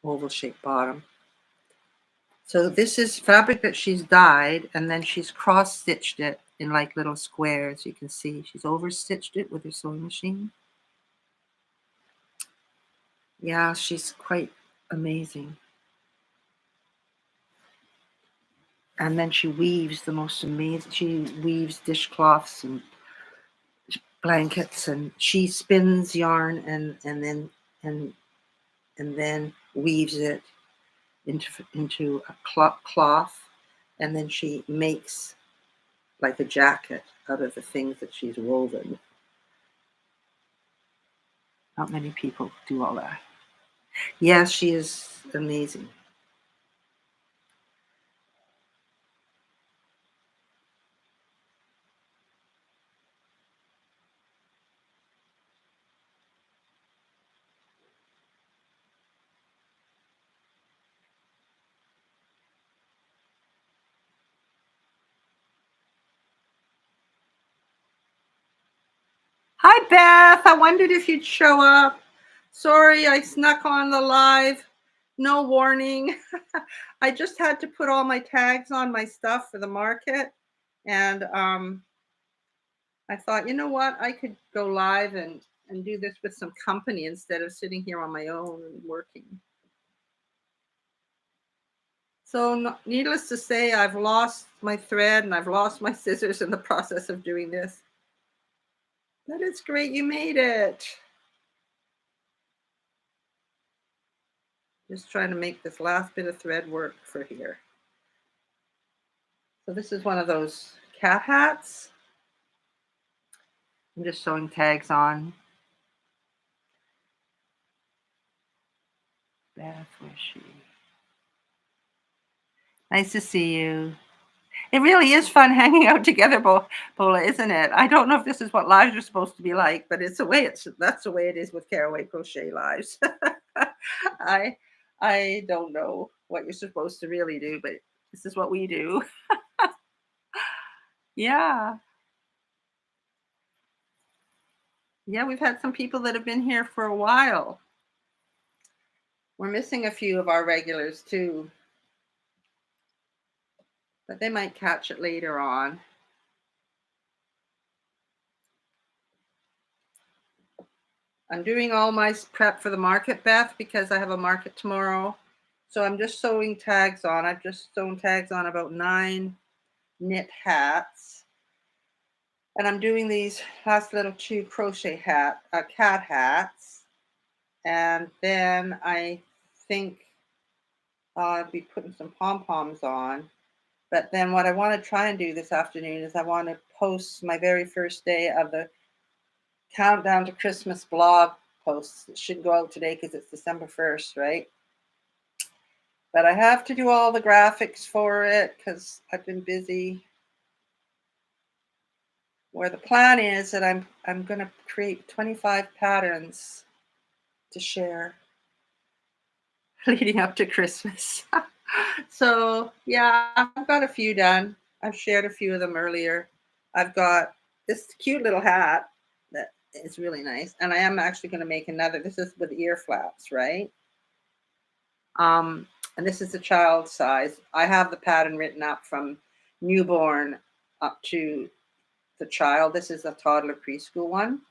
oval shaped bottom. So this is fabric that she's dyed, and then she's cross stitched it in like little squares. You can see she's over stitched it with her sewing machine. Yeah, she's quite amazing. And then she weaves the most amazing, she weaves dishcloths and blankets, and she spins yarn and then weaves it into a cloth, and then she makes like a jacket out of the things that she's woven. Not many people do all that. Yes, she is amazing. Hi, Beth. I wondered if you'd show up. Sorry, I snuck on the live. No warning. I just had to put all my tags on my stuff for the market. And I thought, you know what? I could go live and do this with some company instead of sitting here on my own and working. So needless to say, I've lost my thread and I've lost my scissors in the process of doing this. But it's great you made it. Just trying to make this last bit of thread work for here. So this is one of those cat hats. I'm just sewing tags on. Beth, where's she? Nice to see you. It really is fun hanging out together, Bola, isn't it? I don't know if this is what lives are supposed to be like, but it's the way that's the way it is with Caraway Crochet lives. I I don't know what you're supposed to really do, but this is what we do. Yeah. Yeah, we've had some people that have been here for a while. We're missing a few of our regulars too, but they might catch it later on. I'm doing all my prep for the market, Beth, because I have a market tomorrow. So I'm just sewing tags on. I've just sewn tags on about 9 knit hats. And I'm doing these last little 2 crochet cat hats. And then I think I'll be putting some pom-poms on. But then what I want to try and do this afternoon is I want to post my very first day of the Countdown to Christmas blog posts. It should go out today because it's December 1st, right? But I have to do all the graphics for it because I've been busy. Where the plan is that I'm going to create 25 patterns to share leading up to Christmas. So yeah, I've got a few done. I've shared a few of them earlier. I've got this cute little hat that is really nice, and I am actually going to make another. This is with ear flaps, right? And this is the child size. I have the pattern written up from newborn up to the child. This is a toddler preschool one.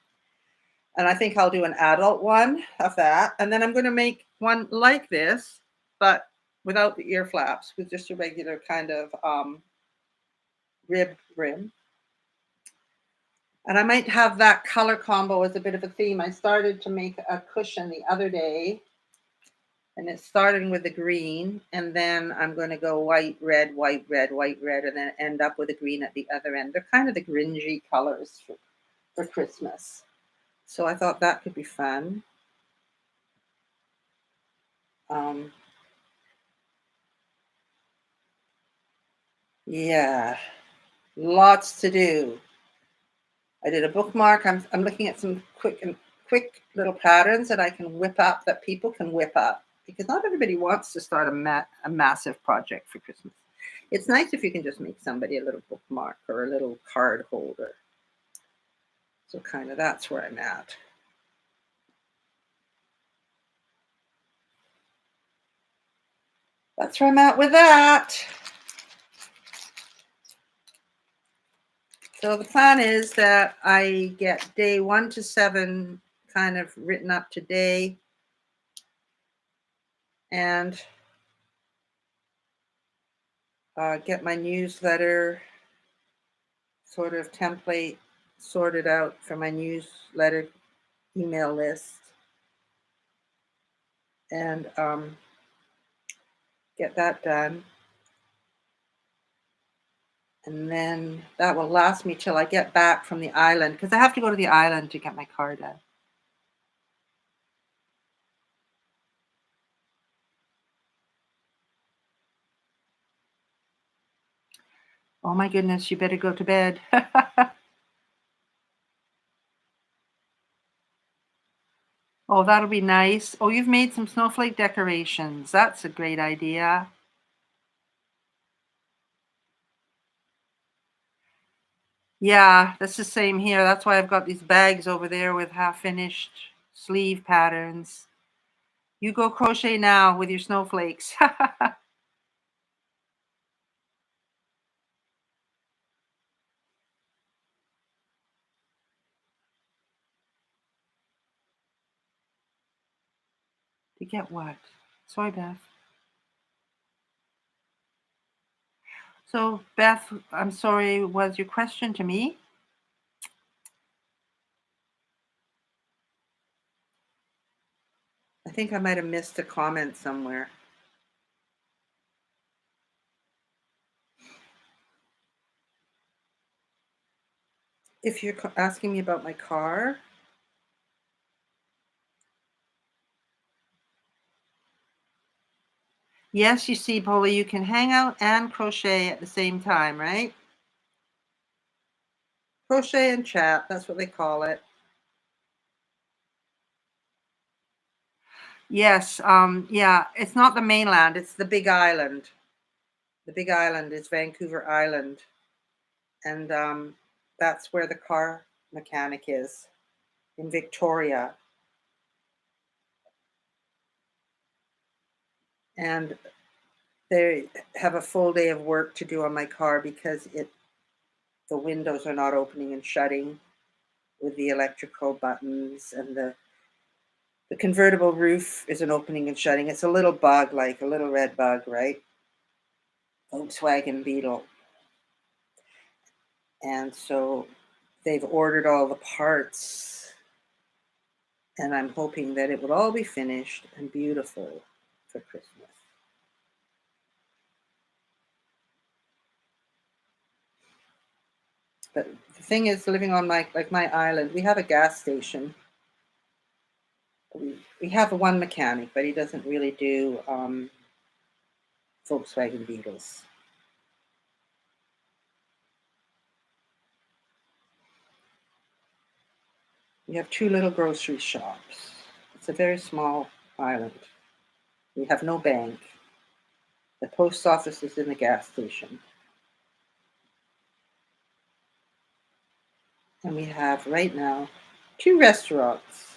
And I think I'll do an adult one of that. And then I'm going to make one like this, but without the ear flaps, with just a regular kind of rib rim. And I might have that color combo as a bit of a theme. I started to make a cushion the other day, and it's starting with the green, and then I'm going to go white, red, white, red, white, red, and then end up with a green at the other end. They're kind of the grungy colors for Christmas. So I thought that could be fun. Um, yeah, lots to do. I did a bookmark. I'm looking at some quick little patterns that I can whip up, that people can whip up, because not everybody wants to start a massive project for Christmas. It's nice if you can just make somebody a little bookmark or a little card holder. So kind of that's where I'm at. That's where I'm at with that. So the plan is that I get day 1 to 7 kind of written up today, and get my newsletter sort of template sorted out for my newsletter email list, and get that done. And then that will last me till I get back from the island, because I have to go to the island to get my car done. Oh my goodness, you better go to bed. Oh, that'll be nice. Oh, you've made some snowflake decorations. That's a great idea. Yeah, that's the same here. That's why I've got these bags over there with half finished sleeve patterns. You go crochet now with your snowflakes. To get what? Sorry, Beth. So, Beth, I'm sorry, was your question to me? I think I might have missed a comment somewhere. If you're asking me about my car, yes, you see, Polly, you can hang out and crochet at the same time, right? Crochet and chat, that's what they call it. Yes, yeah, it's not the mainland, it's the Big Island. The Big Island is Vancouver Island, and that's where the car mechanic is, in Victoria. And they have a full day of work to do on my car because the windows are not opening and shutting with the electrical buttons, and the convertible roof isn't opening and shutting. It's a little bug, like a little red bug, right? Volkswagen Beetle. And so they've ordered all the parts, and I'm hoping that it will all be finished and beautiful for Christmas. But the thing is, living on my island, we have a gas station. We have one mechanic, but he doesn't really do Volkswagen Beetles. We have two little grocery shops. It's a very small island. We have no bank. The post office is in the gas station. And we have right now two restaurants.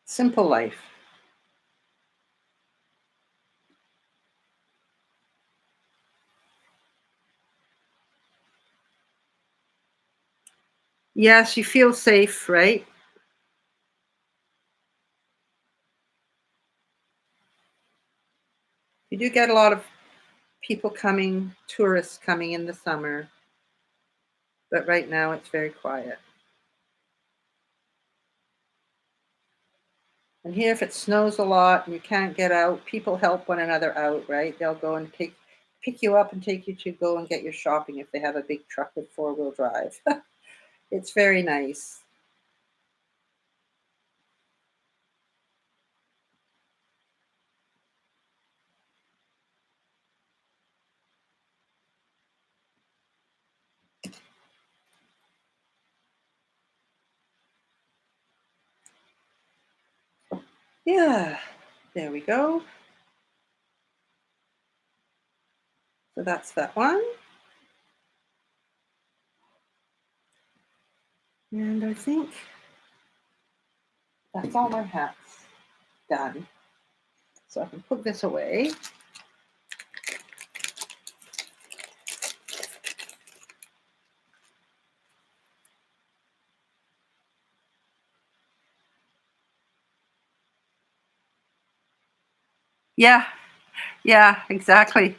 Simple life. Yes, you feel safe, right? You do get a lot of people coming, tourists coming in the summer, but right now it's very quiet. And here, if it snows a lot and you can't get out, people help one another out, right? They'll go and pick you up and take you to go and get your shopping if they have a big truck with four-wheel drive. It's very nice. Yeah, there we go. So that's that one. And I think that's all my hats done. So I can put this away. Yeah, yeah, exactly.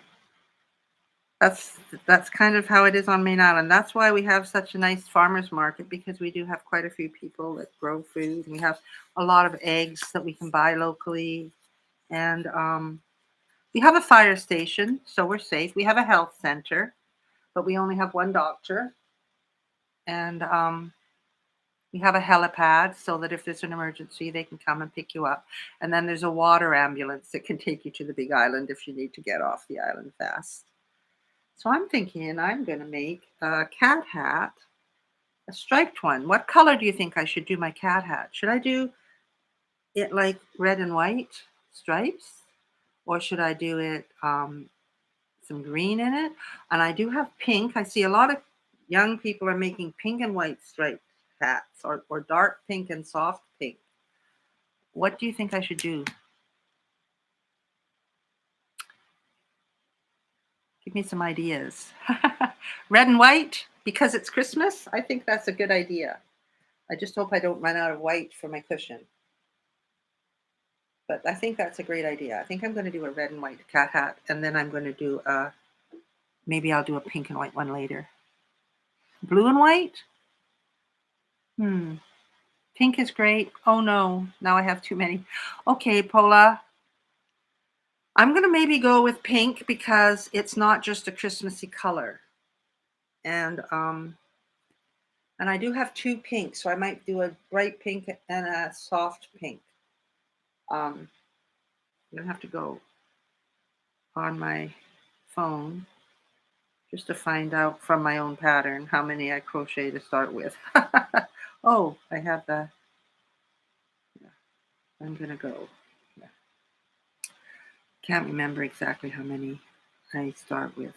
That's that's kind of how it is on Main Island. That's why we have such a nice farmers market, because we do have quite a few people that grow food. We have a lot of eggs that we can buy locally, and we have a fire station, so we're safe. We have a health center, but we only have one doctor, and we have a helipad so that if there's an emergency, they can come and pick you up. And then there's a water ambulance that can take you to the big island if you need to get off the island fast. So I'm thinking I'm going to make a cat hat, a striped one. What color do you think I should do my cat hat? Should I do it like red and white stripes? Or should I do it some green in it? And I do have pink. I see a lot of young people are making pink and white striped hats, or dark pink and soft pink. What do you think I should do? Give me some ideas. Red and white because it's Christmas? I think that's a good idea. I just hope I don't run out of white for my cushion. But I think that's a great idea. I think I'm going to do a red and white cat hat, and then I'm going to do maybe I'll do a pink and white one later. Blue and white? Hmm. Pink is great. Oh no, now I have too many. Okay, Paula, I'm going to maybe go with pink because it's not just a Christmassy color. And I do have two pinks, so I might do a bright pink and a soft pink. I'm going to have to go on my phone just to find out from my own pattern how many I crochet to start with. Oh, I have the, yeah, I'm going to go. Yeah. Can't remember exactly how many I start with.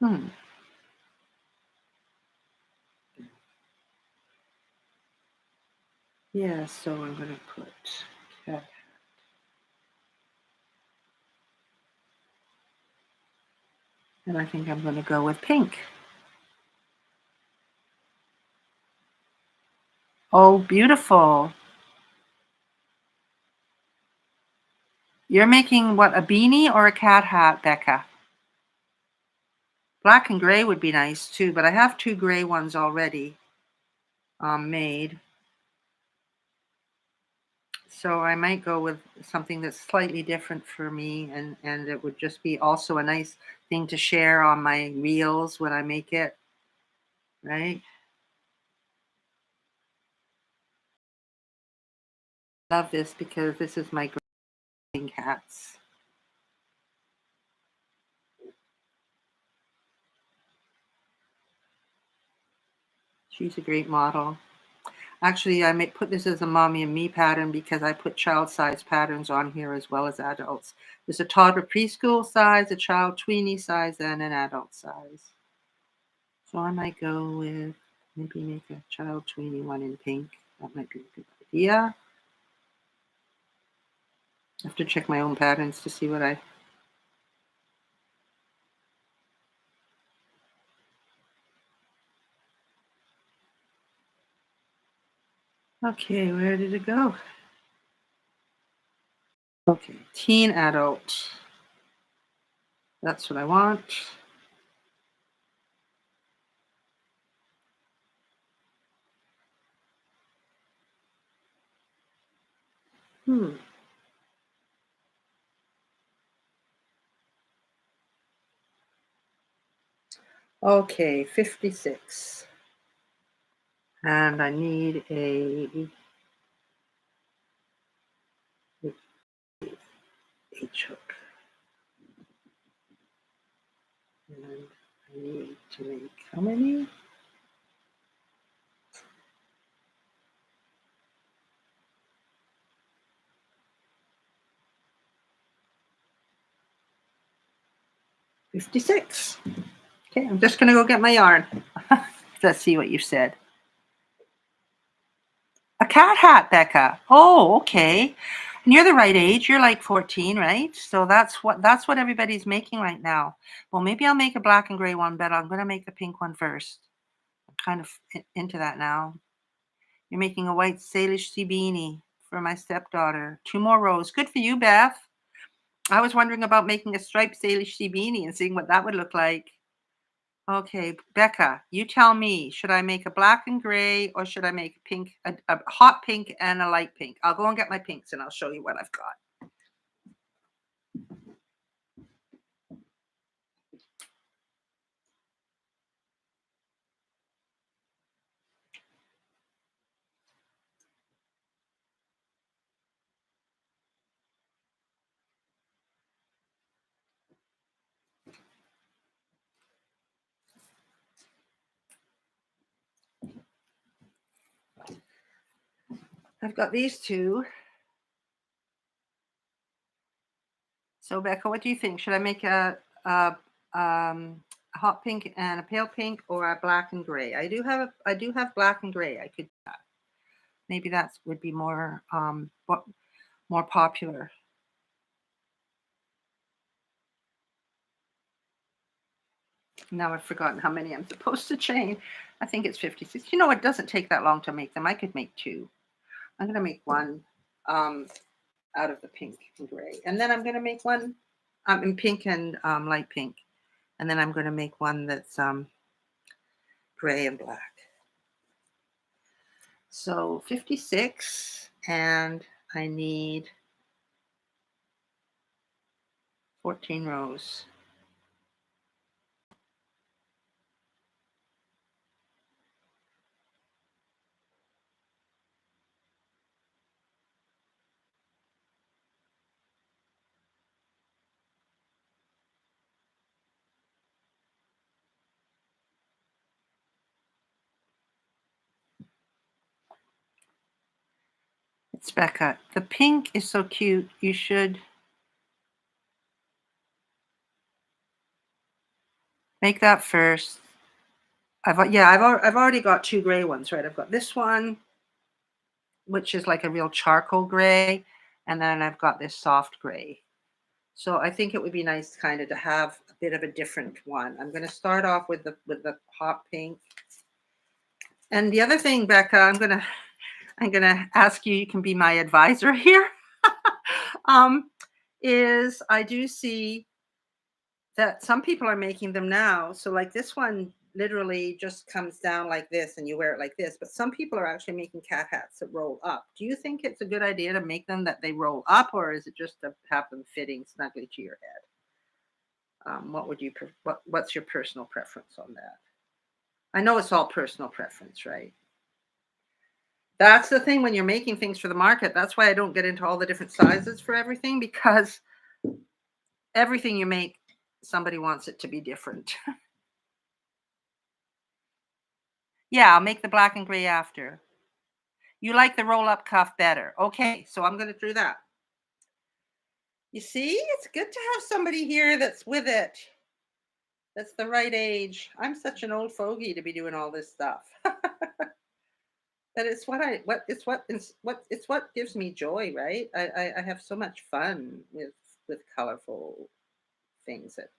Hmm. Yeah, so I'm going to put cat, and I think I'm going to go with pink. Oh, beautiful. You're making what, a beanie or a cat hat, Becca? Black and gray would be nice too, but I have two gray ones already made. So I might go with something that's slightly different for me, and it would just be also a nice thing to share on my reels when I make it, right? Love this because this is my green cats. She's a great model. Actually, I may put this as a mommy and me pattern because I put child size patterns on here as well as adults. There's a toddler preschool size, a child tweenie size, and an adult size. So I might go with maybe make a child tweenie one in pink. That might be a good idea. I have to check my own patterns to see what I. Okay, where did it go? Okay, teen adult. That's what I want. Hmm. Okay, 56. And I need a H hook. And I need to make how many? 56. Okay, I'm just going to go get my yarn. Let's see what you said. A cat hat, Becca. Oh, okay. And you're the right age. You're like 14, right? So that's what everybody's making right now. Well, maybe I'll make a black and gray one, but I'm going to make the pink one first. I'm kind of into that now. You're making a white Salish sea beanie for my stepdaughter. 2 more rows. Good for you, Beth. I was wondering about making a striped Salish sea beanie and seeing what that would look like. Okay, Becca, you tell me, should I make a black and gray or should I make a pink, a hot pink and a light pink? I'll go and get my pinks and I'll show you what I've got. I've got these two. So Becca, what do you think? Should I make a hot pink and a pale pink or a black and gray? I do have black and gray. I could maybe that would be more popular. Now I've forgotten how many I'm supposed to chain. I think it's 56. You know, it doesn't take that long to make them. I could make two. I'm going to make one um, out of the pink and gray. And then I'm going to make one in pink and light pink. And then I'm going to make one that's gray and black. So 56, and I need 14 rows. It's Becca. The pink is so cute. You should make that first. I've already got two gray ones, right? I've got this one, which is like a real charcoal gray, and then I've got this soft gray. So I think it would be nice kind of to have a bit of a different one. I'm going to start off with the hot pink. And the other thing, Becca, I'm gonna ask you. You can be my advisor here. um, is I do see that some people are making them now. So like this one literally just comes down like this and you wear it like this. But some people are actually making cat hats that roll up. Do you think it's a good idea to make them that they roll up, or is it just to have them fitting snugly to your head? What's your personal preference on that? I know it's all personal preference, right? That's the thing when you're making things for the market. That's why I don't get into all the different sizes for everything, because everything you make, somebody wants it to be different. Yeah, I'll make the black and gray after. You like the roll up cuff better. Okay, so I'm going to do that. You see, it's good to have somebody here that's with it. That's the right age. I'm such an old fogey to be doing all this stuff. But it's what gives me joy, right? I have so much fun with colorful things that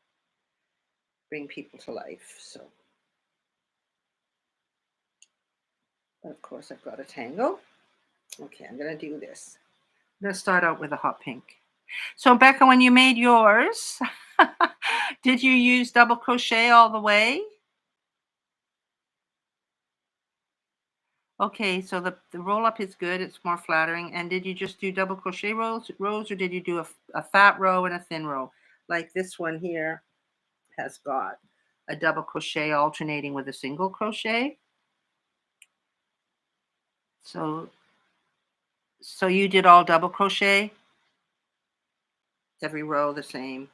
bring people to life. So, but of course, I've got a tangle. Okay, I'm going to do this. I'm going to start out with a hot pink. So, Becca, when you made yours, did you use double crochet all the way? Okay, so the roll up is good. It's more flattering. And did you just do double crochet rows, or did you do a fat row and a thin row? Like this one here has got a double crochet alternating with a single crochet. So so you did all double crochet, every row the same.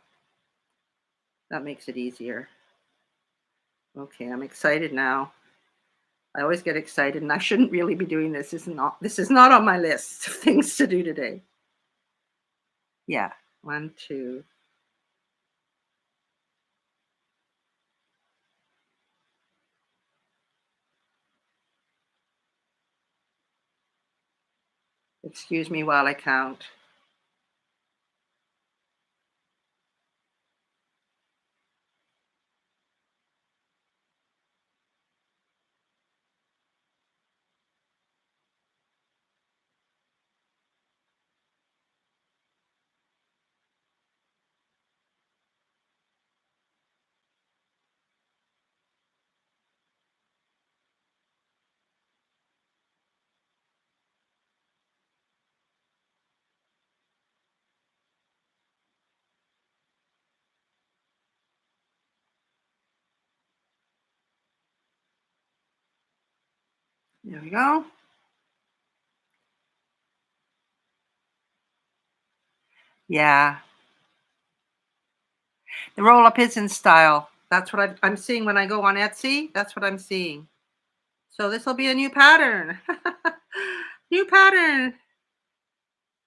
That makes it easier. Okay, I'm excited now. I always get excited and I shouldn't really be doing this. This is not on my list of things to do today. Yeah. One, two. Excuse me while I count. There we go. Yeah. The roll up is in style. That's what I'm seeing when I go on Etsy. That's what I'm seeing. So this will be a new pattern. New pattern.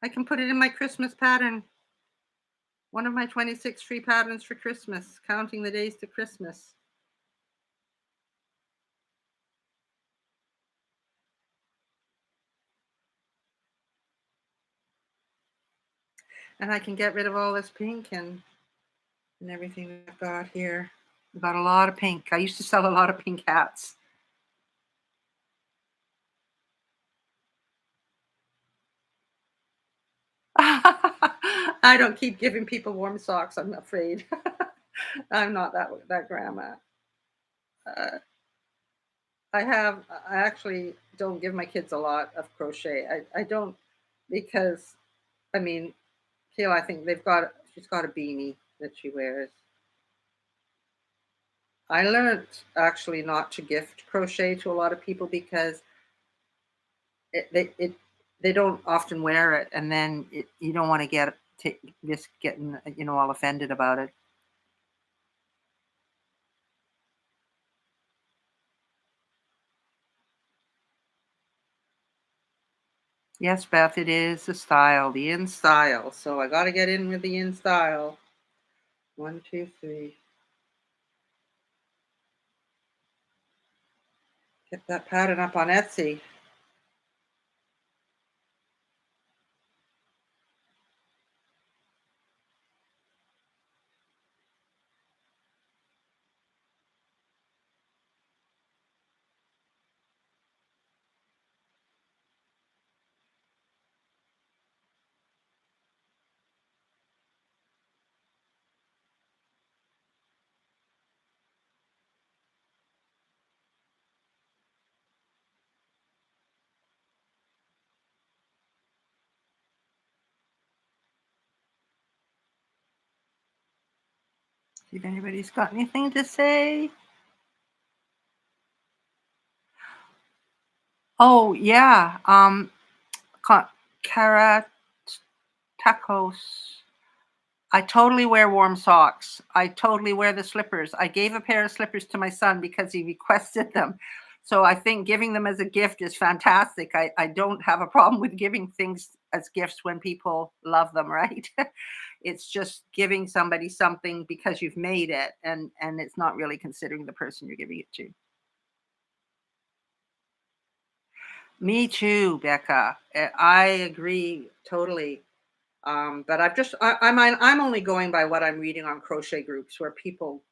I can put it in my Christmas pattern. One of my 26 free patterns for Christmas, counting the days to Christmas. And I can get rid of all this pink and everything I've got here. I've got a lot of pink. I used to sell a lot of pink hats. I don't keep giving people warm socks, I'm afraid. I'm not that grandma. Uh, I actually don't give my kids a lot of crochet. I don't because, I mean, Kayla, I think she's got a beanie that she wears. I learned actually not to gift crochet to a lot of people because it they don't often wear it, and then you don't want to this getting all offended about it. Yes, Beth, it is the in style. So I got to get in with the in style. One, two, three. Get that pattern up on Etsy. See if anybody's got anything to say. Oh yeah, Cara tacos. I totally wear warm socks. I totally wear the slippers. I gave a pair of slippers to my son because he requested them. So I think giving them as a gift is fantastic. I don't have a problem with giving things as gifts when people love them, right? It's just giving somebody something because you've made it, and it's not really considering the person you're giving it to. Me too, Becca. I agree totally. But I'm only going by what I'm reading on crochet groups where people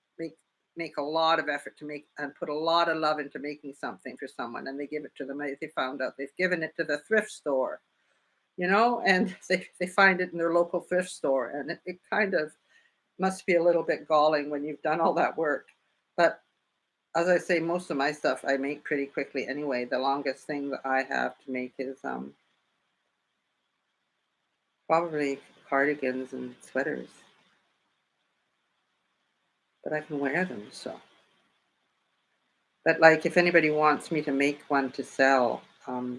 make a lot of effort to make and put a lot of love into making something for someone, and they give it to them. They found out they've given it to the thrift store, and they find it in their local thrift store, and it kind of must be a little bit galling when you've done all that work. But As I say, most of my stuff I make pretty quickly anyway. The longest thing that I have to make is probably cardigans and sweaters, but I can wear them. So, but like, if anybody wants me to make one to sell, I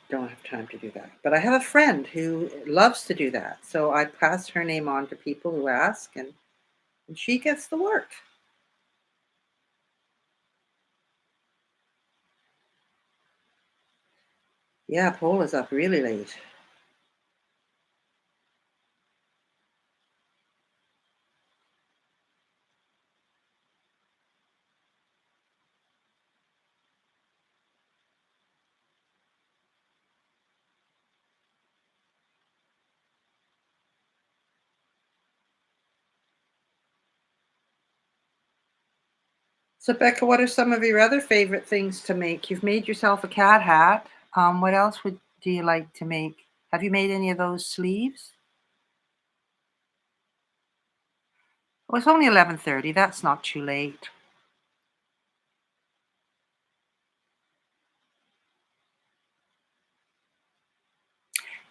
don't have time to do that. But I have a friend who loves to do that, so I pass her name on to people who ask, and she gets the work. Yeah, Paula's up really late. So, Becca, what are some of your other favorite things to make? You've made yourself a cat hat. What else would do you like to make? Have you made any of those sleeves? Oh, it's only 11:30. That's not too late.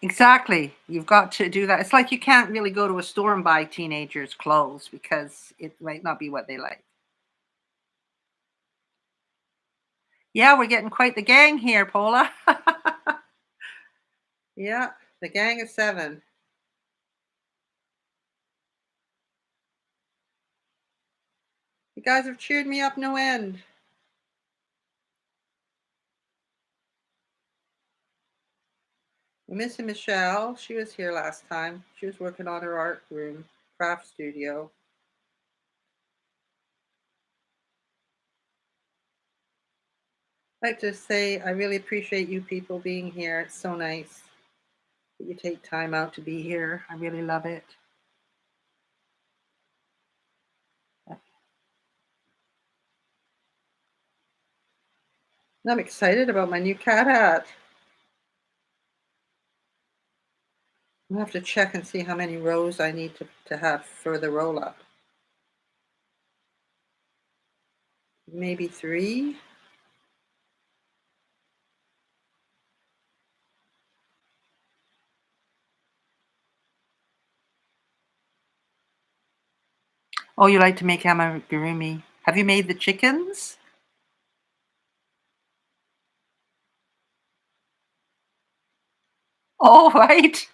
Exactly. You've got to do that. It's like you can't really go to a store and buy teenagers' clothes because it might not be what they like. Yeah, we're getting quite the gang here, Paula. Yeah, the gang of seven. You guys have cheered me up no end. We're missing Michelle. She was here last time. She was working on her art room, craft studio. I'd like to say I really appreciate you people being here. It's so nice that you take time out to be here. I really love it. And I'm excited about my new cat hat. I'll have to check and see how many rows I need to have for the roll up. Maybe three. Oh, you like to make amigurumi. Have you made the chickens? Oh, right.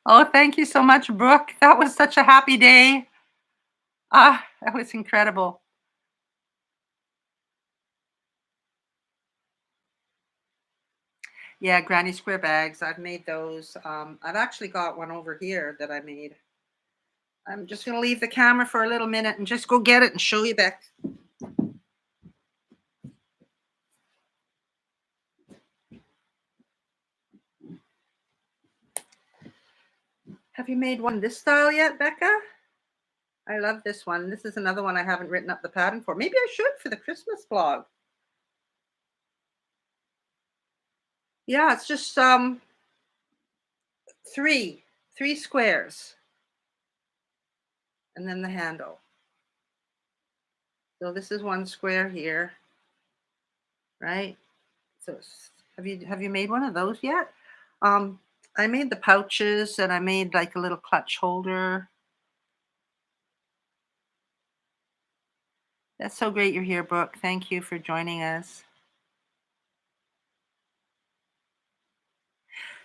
Oh, thank you so much, Brooke. That was such a happy day. Ah, that was incredible. Yeah, granny square bags. I've made those. I've actually got one over here that I made. I'm just going to leave the camera for a little minute and just go get it and show you back. Have you made one this style yet, Becca? I love this one. This is another one I haven't written up the pattern for. Maybe I should for the Christmas vlog. Yeah, it's just three, three squares, and then the handle. So this is one square here, right? So have you made one of those yet? Um, I made the pouches and I made like a little clutch holder. That's so great you're here, Brooke. Thank you for joining us.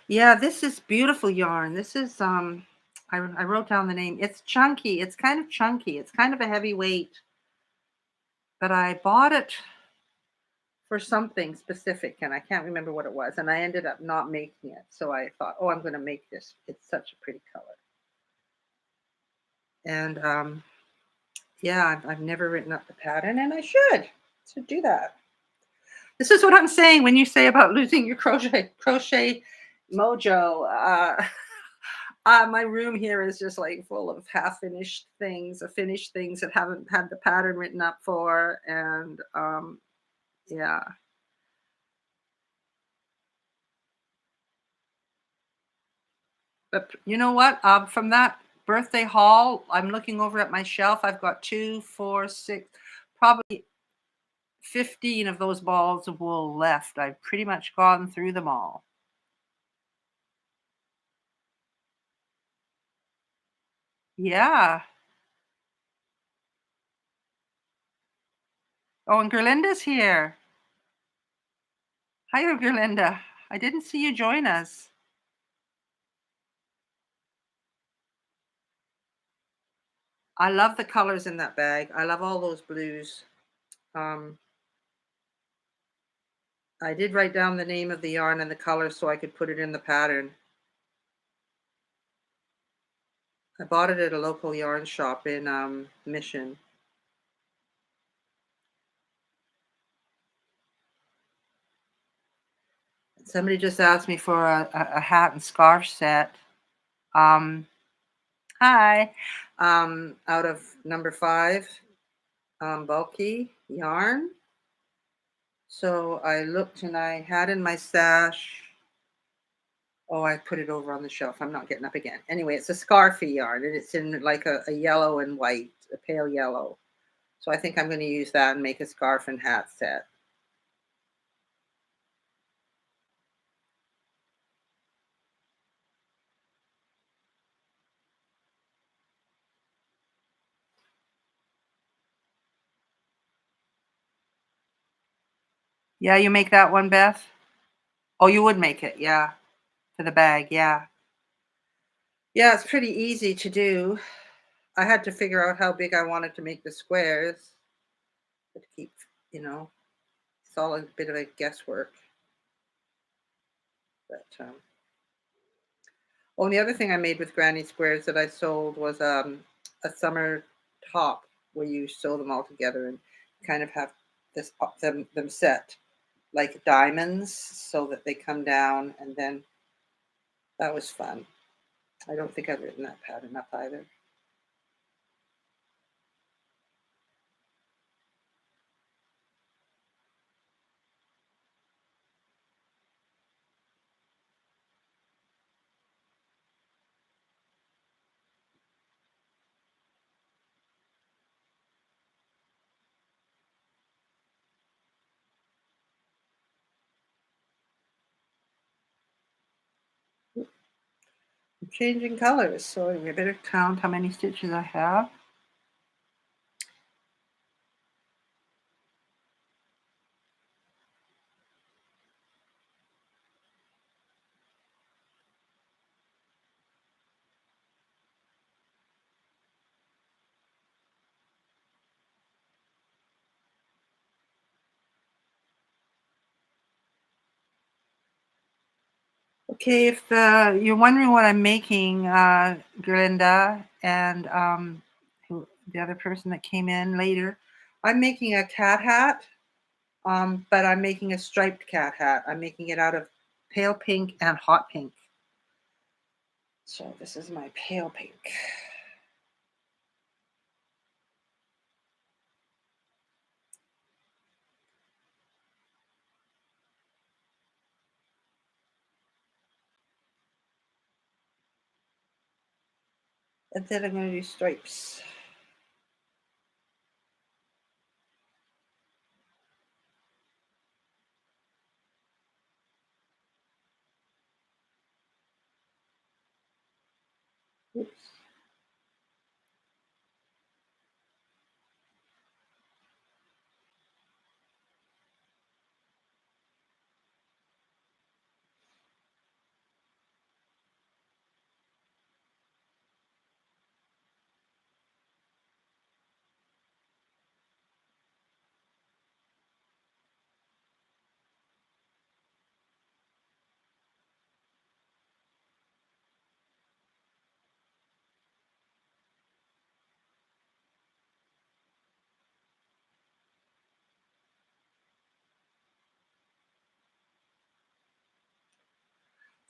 Yeah, this is beautiful yarn. This is I wrote down the name. It's chunky. It's kind of chunky. It's kind of a heavy weight, but I bought it for something specific and I can't remember what it was. And I ended up not making it. So I thought, oh, I'm going to make this. It's such a pretty color. And yeah, I've never written up the pattern and I should do that. This is what I'm saying when you say about losing your crochet mojo. My room here is just like full of half finished things, finished things that haven't had the pattern written up for. And yeah. But you know what? From that birthday haul. I'm looking over at my shelf. I've got 2, 4, 6, probably 15 of those balls of wool left. I've pretty much gone through them all. Yeah. Oh, and Gerlinda's here. Hi, Gerlinda. I didn't see you join us. I love the colors in that bag. I love all those blues. Um, I did write down the name of the yarn and the color so I could put it in the pattern. I bought it at a local yarn shop in Mission. Somebody just asked me for a hat and scarf set. Um, Hi. Out of number 5, bulky yarn. So I looked and I had in my stash. Oh, I put it over on the shelf. I'm not getting up again. Anyway, it's a scarfy yarn and it's in like a yellow and white, a pale yellow. So I think I'm going to use that and make a scarf and hat set. Yeah, you make that one, Beth? Oh, you would make it, yeah, for the bag, yeah. Yeah, it's pretty easy to do. I had to figure out how big I wanted to make the squares to keep, you know, it's all a bit of a guesswork. But oh, and the other thing I made with granny squares that I sold was a summer top where you sew them all together and kind of have this them set like diamonds so that they come down, and then that was fun. I don't think I've written that pattern up either. I'm changing colors, so I better count how many stitches I have. Okay, if you're wondering what I'm making, Glinda, and the other person that came in later, I'm making a cat hat, but I'm making a striped cat hat. I'm making it out of pale pink and hot pink. So this is my pale pink. And then I'm going to do stripes. Oops.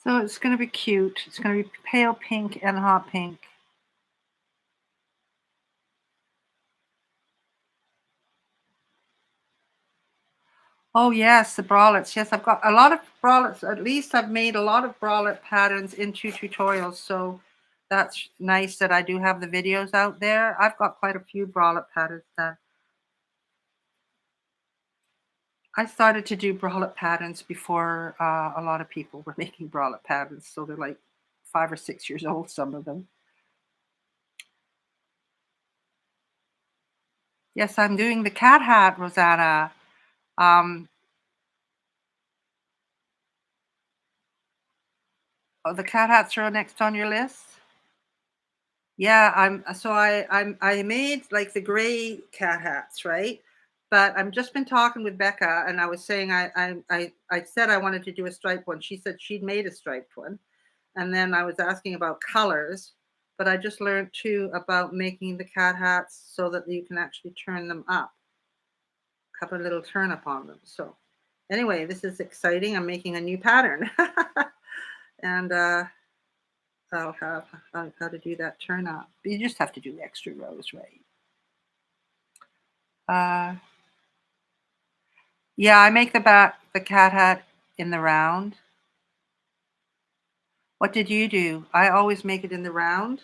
So it's going to be cute. It's going to be pale pink and hot pink. Oh yes, the bralettes. Yes, I've got a lot of bralettes. At least I've made a lot of bralette patterns into tutorials. So That's nice that I do have the videos out there. I've got quite a few bralette patterns done. I started to do bralette patterns before a lot of people were making bralette patterns, so they're like 5 or 6 years old, some of them. Yes, I'm doing the cat hat, Rosanna. Um, oh, the cat hats are next on your list? Yeah, I made like the gray cat hats, right? But I'm just been talking with Becca, and I was saying I said I wanted to do a striped one. She said she'd made a striped one, and then I was asking about colors. But I just learned too about making the cat hats so that you can actually turn them up, have a little turn up on them. So anyway, this is exciting. I'm making a new pattern, and I'll have how to do that turn up. You just have to do extra rows, right? Uh, yeah, I make the cat hat in the round. What did you do? I always make it in the round,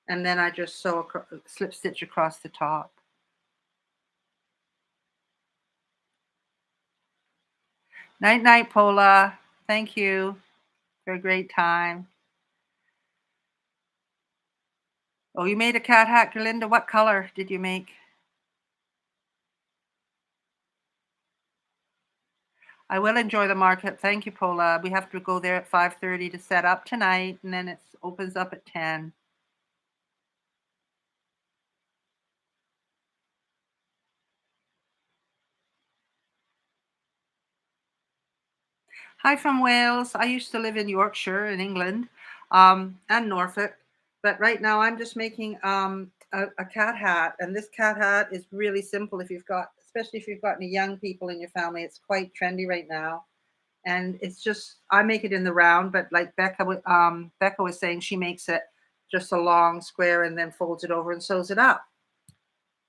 and then I just slip stitch across the top. Night night, Pola. Thank you for a great time. Oh, you made a cat hat, Gerlinda. What color did you make? I will enjoy the market. Thank you, Pola. We have to go there at 5:30 to set up tonight, and then it opens up at 10. Hi from Wales. I used to live in Yorkshire in England, and Norfolk, but right now I'm just making a cat hat, and this cat hat is really simple. If you've got, especially if you've got any young people in your family, it's quite trendy right now. And it's just I make it in the round, but like Becca was saying, she makes it just a long square and then folds it over and sews it up.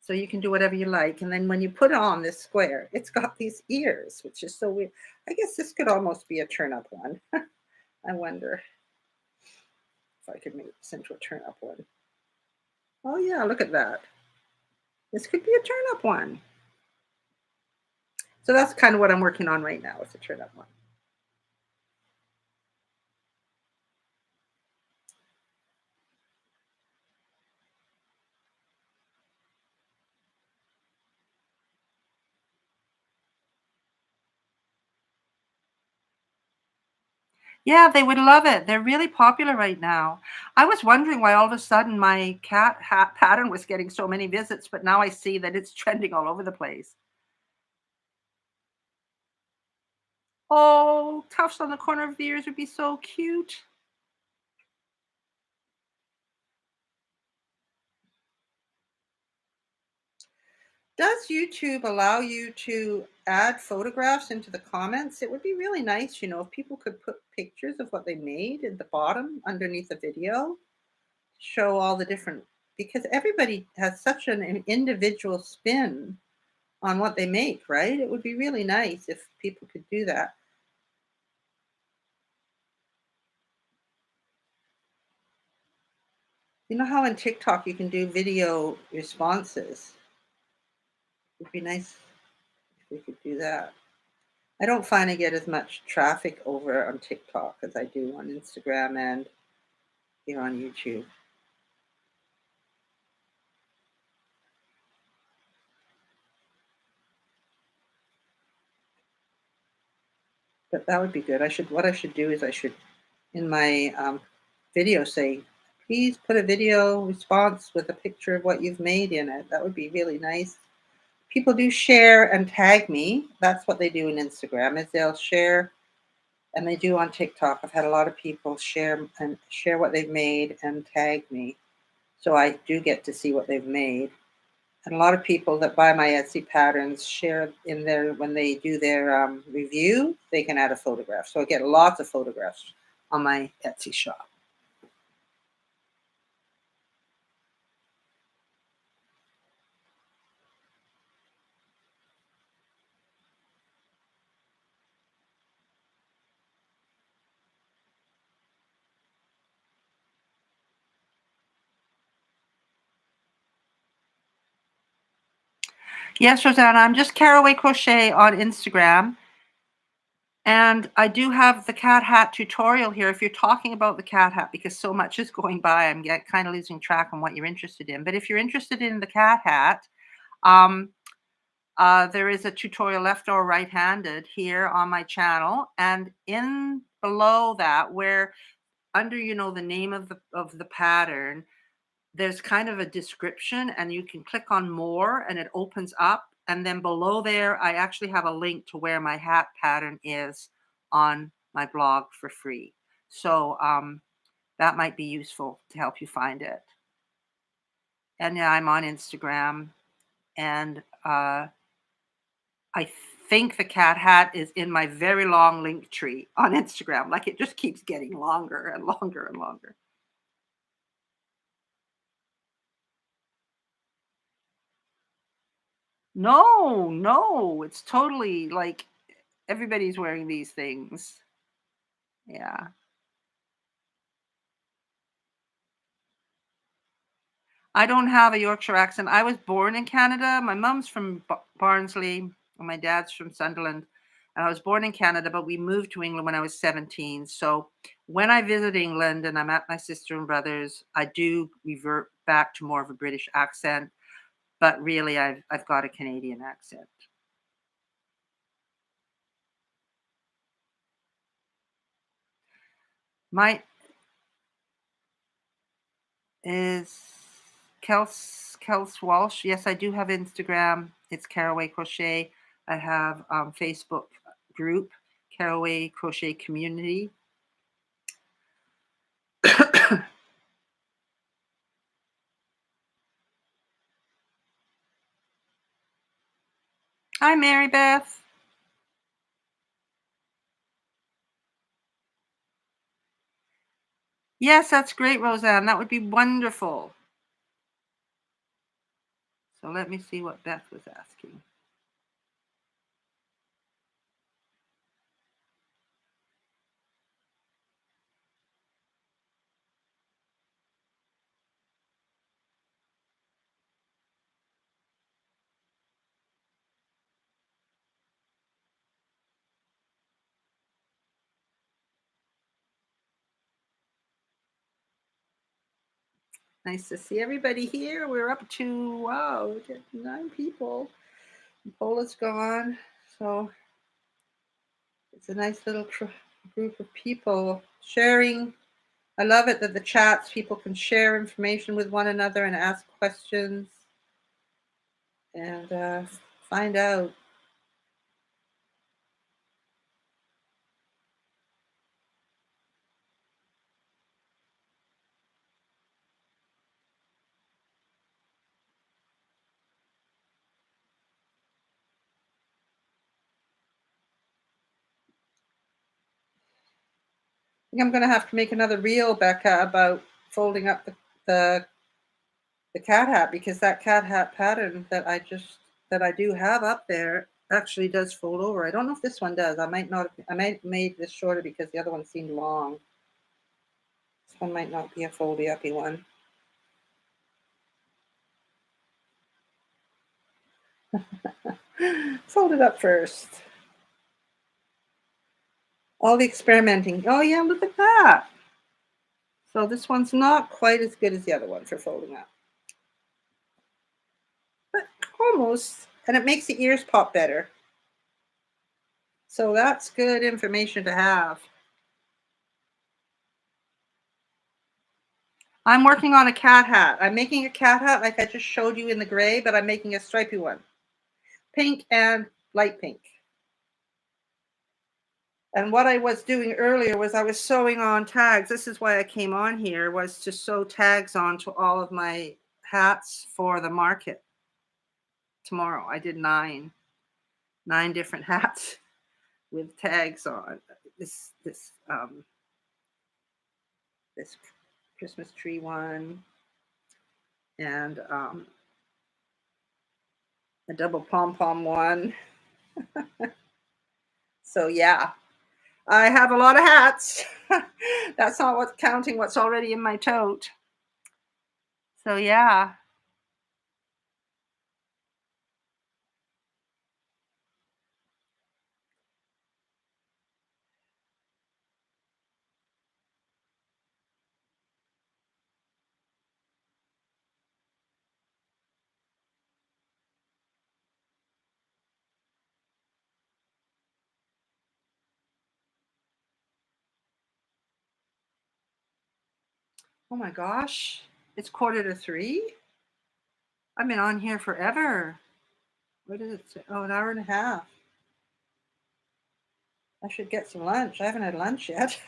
So you can do whatever you like. And then when you put on this square, it's got these ears, which is so weird. I guess this could almost be a turn up one. I wonder if I could make this into a turn up one. Oh yeah, look at that. This could be a turn up one. So that's kind of what I'm working on right now. It's a turn up one. Yeah, they would love it. They're really popular right now. I was wondering why all of a sudden my cat hat pattern was getting so many visits, but now I see that it's trending all over the place. Oh, tufts on the corner of the ears would be so cute. Does YouTube allow you to add photographs into the comments? It would be really nice, if people could put pictures of what they made at the bottom underneath the video, show all the different, because everybody has such an individual spin on what they make, right? It would be really nice if people could do that. You know how in TikTok you can do video responses? It would be nice if we could do that. I don't find I get as much traffic over on TikTok as I do on Instagram and here on YouTube. But that would be good. What I should do is I should in my video say, please put a video response with a picture of what you've made in it. That would be really nice. People do share and tag me. That's what they do in Instagram is they'll share, and they do on TikTok. I've had a lot of people share what they've made and tag me. So I do get to see what they've made. And a lot of people that buy my Etsy patterns share in their when they do their review, they can add a photograph. So I get lots of photographs on my Etsy shop. Yes, Rosanna, I'm just Caraway Crochet on Instagram. And I do have the cat hat tutorial here if you're talking about the cat hat, because so much is going by. I'm kind of losing track on what you're interested in. But if you're interested in the cat hat, um, there is a tutorial left or right-handed here on my channel. And in below that, where under, the name of the pattern, there's kind of a description, and you can click on more and it opens up. And then below there, I actually have a link to where my hat pattern is on my blog for free. So that might be useful to help you find it. And yeah, I'm on Instagram, and I think the cat hat is in my very long link tree on Instagram. Like, it just keeps getting longer and longer and longer. No, no, it's totally like everybody's wearing these things. Yeah. I don't have a Yorkshire accent. I was born in Canada. My mom's from Barnsley, and my dad's from Sunderland. And I was born in Canada, but we moved to England when I was 17. So when I visit England and I'm at my sister and brother's, I do revert back to more of a British accent, but really I've got a Canadian accent. My is Kels Walsh. Yes, I do have Instagram. It's Caraway Crochet. I have Facebook group, Caraway Crochet Community. Hi, Mary Beth. Yes, that's great, Roseanne. That would be wonderful. So let me see what Beth was asking. Nice to see everybody here. We're up to, wow, 9 people. Paula's gone. So it's a nice little group of people sharing. I love it that the chats, people can share information with one another and ask questions and find out. I think I'm going to have to make another reel, Becca, about folding up the the cat hat, because that cat hat pattern that I do have up there actually does fold over. I don't know if this one does. I might not. I might have made this shorter because the other one seemed long. This one might not be a foldy uppy one. Fold it up first. All the experimenting. Oh yeah, look at that. So this one's not quite as good as the other one for folding up, but almost. And it makes the ears pop better. So that's good information to have. I'm working on a cat hat. I'm making a cat hat like I just showed you in the gray, but I'm making a stripy one. Pink and light pink. And what I was doing earlier was I was sewing on tags. This is why I came on here, was to sew tags onto all of my hats for the market tomorrow. I did nine different hats with tags on. This Christmas tree one, and a double pom pom one. So yeah, I have a lot of hats. That's not what's counting what's already in my tote. So yeah. Oh my gosh. It's 2:45. I've been on here forever. What did it say? Oh, an hour and a half. I should get some lunch. I haven't had lunch yet.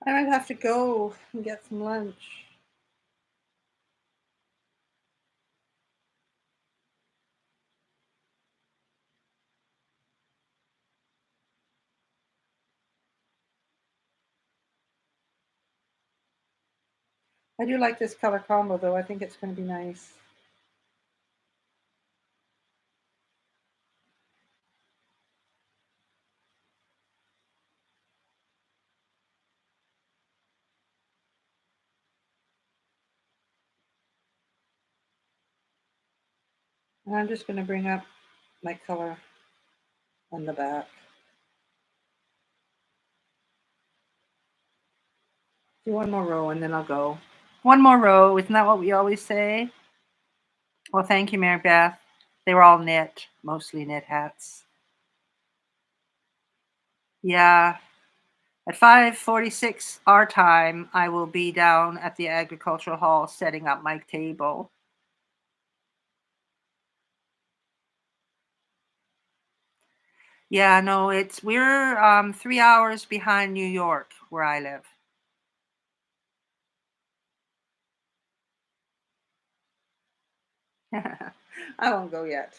I might have to go and get some lunch. I do like this color combo though. I think it's going to be nice. And I'm just going to bring up my color on the back. Do one more row and then I'll go. One more row. Isn't that what we always say? Well, thank you, Mary Beth. They were all knit, mostly knit hats. Yeah. At 5:46 our time, I will be down at the agricultural hall setting up my table. Yeah, no, we're 3 hours behind New York where I live. I won't go yet.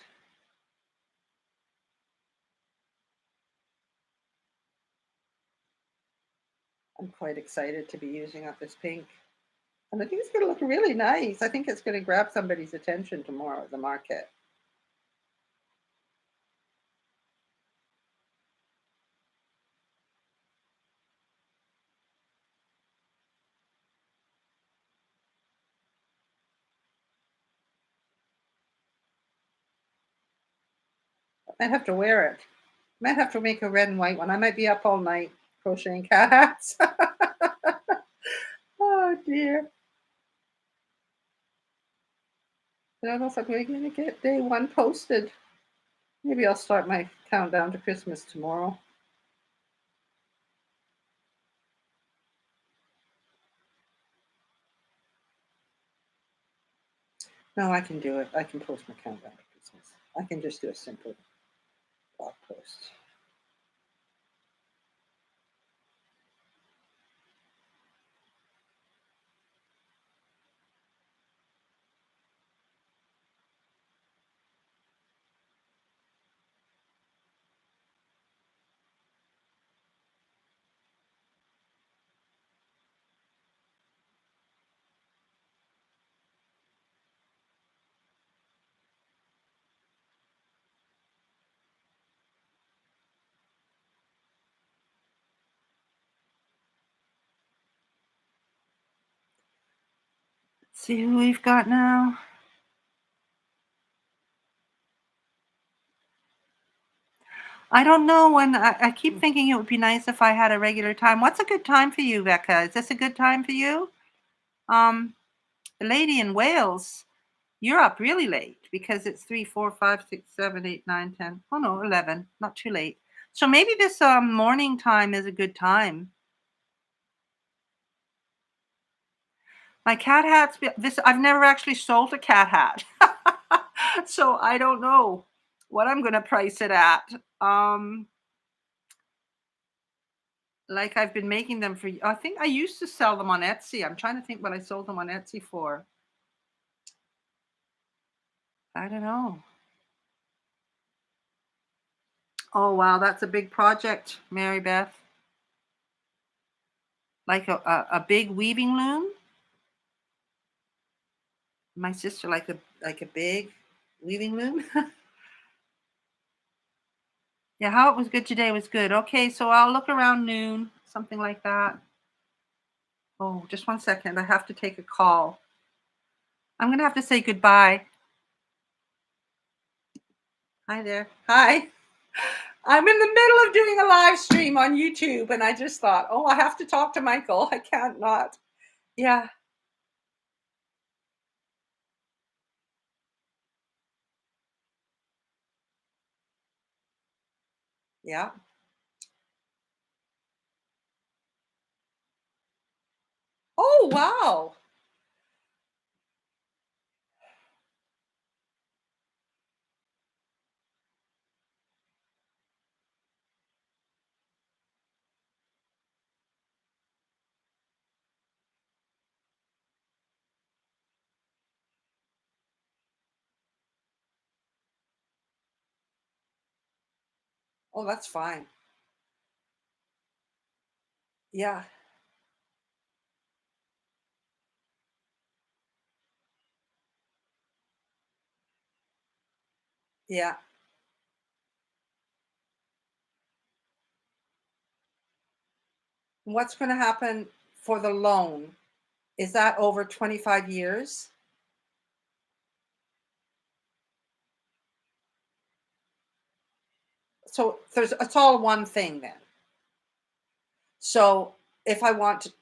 I'm quite excited to be using up this pink. And I think it's going to look really nice. I think it's going to grab somebody's attention tomorrow at the market. I have to wear it. Might have to make a red and white one. I might be up all night crocheting cat hats. Oh dear. I don't know if I'm going to get day one posted. Maybe I'll start my countdown to Christmas tomorrow. No, I can do it. I can post my countdown to Christmas. I can just do a simple blog post. See who we've got now. I don't know when I keep thinking it would be nice if I had a regular time. What's a good time for you, Becca? Is this a good time for you? Um, the lady in Wales, you're up really late because it's 3, 4, 5, 6, 7, 8, 9, 10. Oh no, 11. Not too late. So maybe this morning time is a good time. My cat hats. This I've never actually sold a cat hat, so I don't know what I'm gonna price it at. Um, like I've been making them for. I think I used to sell them on Etsy. I'm trying to think what I sold them on Etsy for. I don't know. Oh wow, that's a big project, Mary Beth. Like a big weaving loom. My sister like a big weaving loom. Yeah, how it was good today was good. Okay, so I'll look around noon, something like that. Oh, just one second. I have to take a call. I'm gonna have to say goodbye. Hi there. Hi. I'm in the middle of doing a live stream on YouTube and I just thought, oh, I have to talk to Michael. I can't not. Yeah. Yeah. Oh, wow. Oh, that's fine. Yeah. Yeah. What's going to happen for the loan? Is that over 25 years? So it's all one thing then. So if I want to,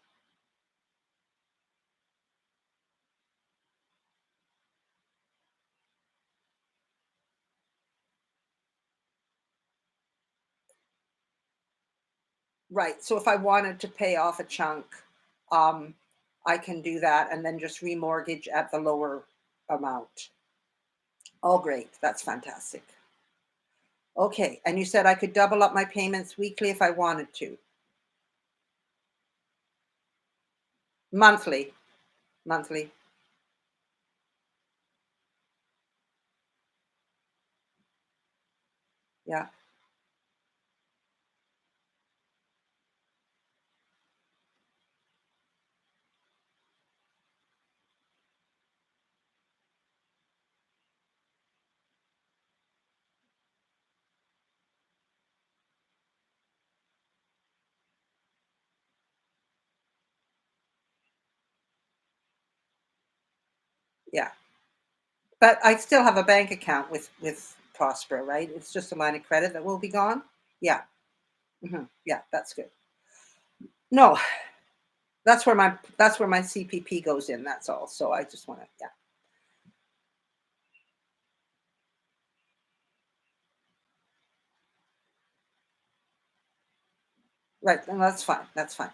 right. So if I wanted to pay off a chunk, um, I can do that and then just remortgage at the lower amount. Oh, great. That's fantastic. Okay. And you said I could double up my payments weekly if I wanted to. Monthly. Monthly. Yeah. Yeah. But I still have a bank account with Prosper, right? It's just a line of credit that will be gone. Yeah. Yeah, that's good. No, that's where my CPP goes in. That's all. So I just want to, yeah, right. And that's fine. That's fine.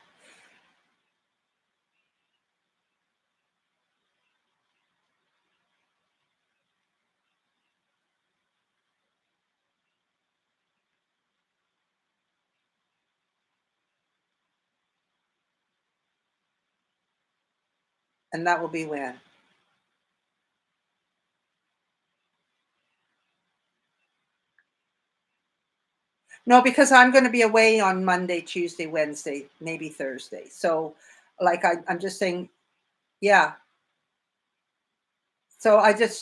And that will be when. No, because I'm going to be away on Monday, Tuesday, Wednesday, maybe Thursday. So, like, I'm just saying, yeah.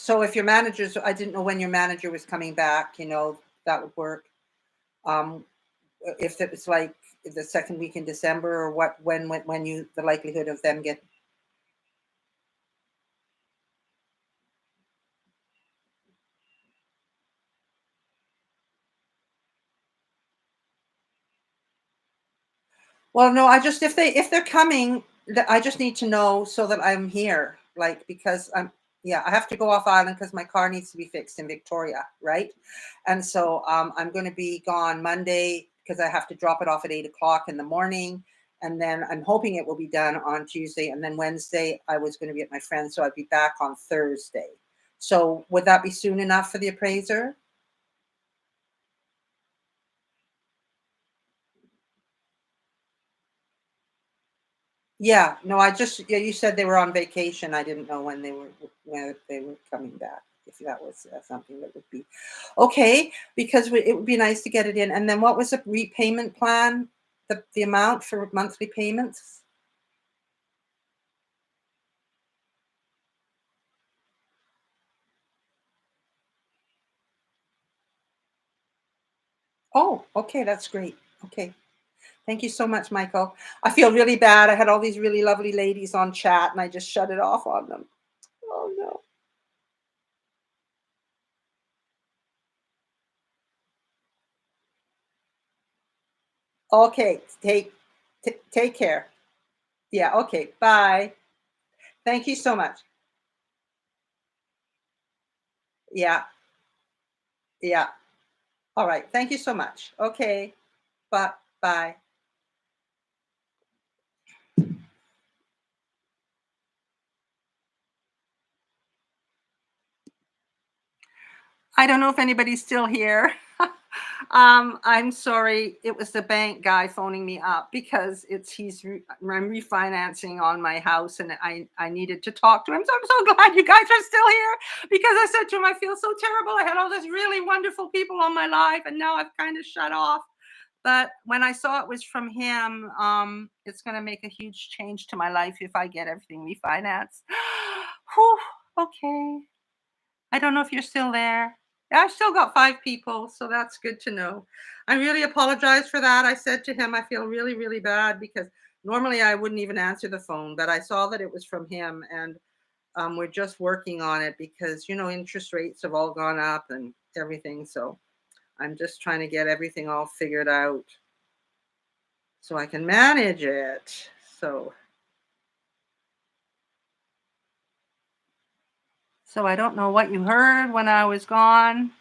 So if your manager's, I didn't know when your manager was coming back. That would work. Um, if it was like the second week in December or what, when you the likelihood of them get. Well, no, I just if they're coming, I just need to know so that I'm here, like because I'm yeah, I have to go off island because my car needs to be fixed in Victoria, right? And so I'm going to be gone Monday because I have to drop it off at 8 o'clock in the morning, and then I'm hoping it will be done on Tuesday, and then Wednesday I was going to be at my friend's, so I'd be back on Thursday. So would that be soon enough for the appraiser? Yeah, no, yeah, you said they were on vacation. I didn't know when they were coming back. If that was something that would be okay, because it would be nice to get it in. And then what was the repayment plan? The amount for monthly payments? Oh, okay, that's great. Okay, thank you so much, Michael. I feel really bad. I had all these really lovely ladies on chat, and I just shut it off on them. Oh no. Okay, take care. Yeah. Okay. Bye. Thank you so much. Yeah. Yeah. All right. Thank you so much. Okay. Bye. I don't know if anybody's still here. I'm sorry. It was the bank guy phoning me up because I'm refinancing on my house, and I needed to talk to him. So I'm so glad you guys are still here because I said to him, I feel so terrible. I had all these really wonderful people on my life, and now I've kind of shut off. But when I saw it was from him, it's going to make a huge change to my life if I get everything refinanced. Whew, okay. I don't know if you're still there. Yeah, I've still got 5 people, so that's good to know. I really apologize for that. I said to him, I feel really, really bad because normally I wouldn't even answer the phone, but I saw that it was from him, and we're just working on it because, interest rates have all gone up and everything. So I'm just trying to get everything all figured out so I can manage it. So I don't know what you heard when I was gone.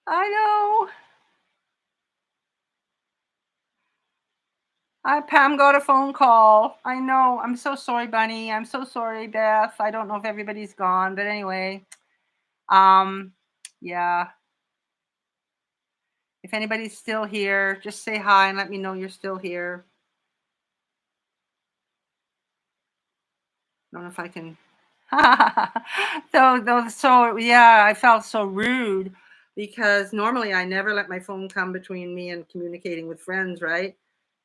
I know. Pam got a phone call. I know. I'm so sorry, Bunny. I'm so sorry, Beth. I don't know if everybody's gone, but anyway, um, yeah. If anybody's still here, just say hi and let me know you're still here. I don't know if I can. So yeah, I felt so rude because normally I never let my phone come between me and communicating with friends, right?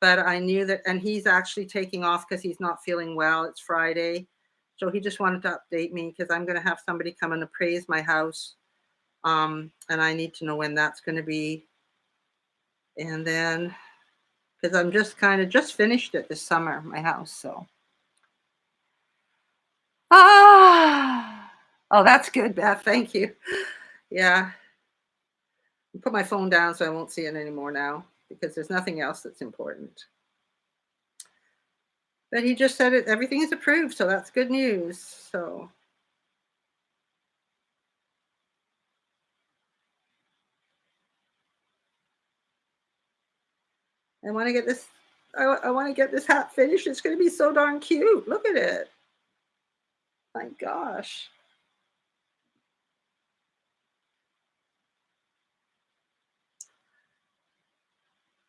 But I knew that, and he's actually taking off because he's not feeling well. It's Friday, so he just wanted to update me because I'm going to have somebody come and appraise my house, and I need to know when that's going to be, and then because I'm just kind of just finished it this summer, my house, so. Ah, oh, that's good, Beth. Thank you. Yeah, put my phone down so I won't see it anymore now because there's nothing else that's important. But he just said it, everything is approved, so that's good news. So I want to get this. I want to get this hat finished. It's going to be so darn cute. Look at it. My gosh.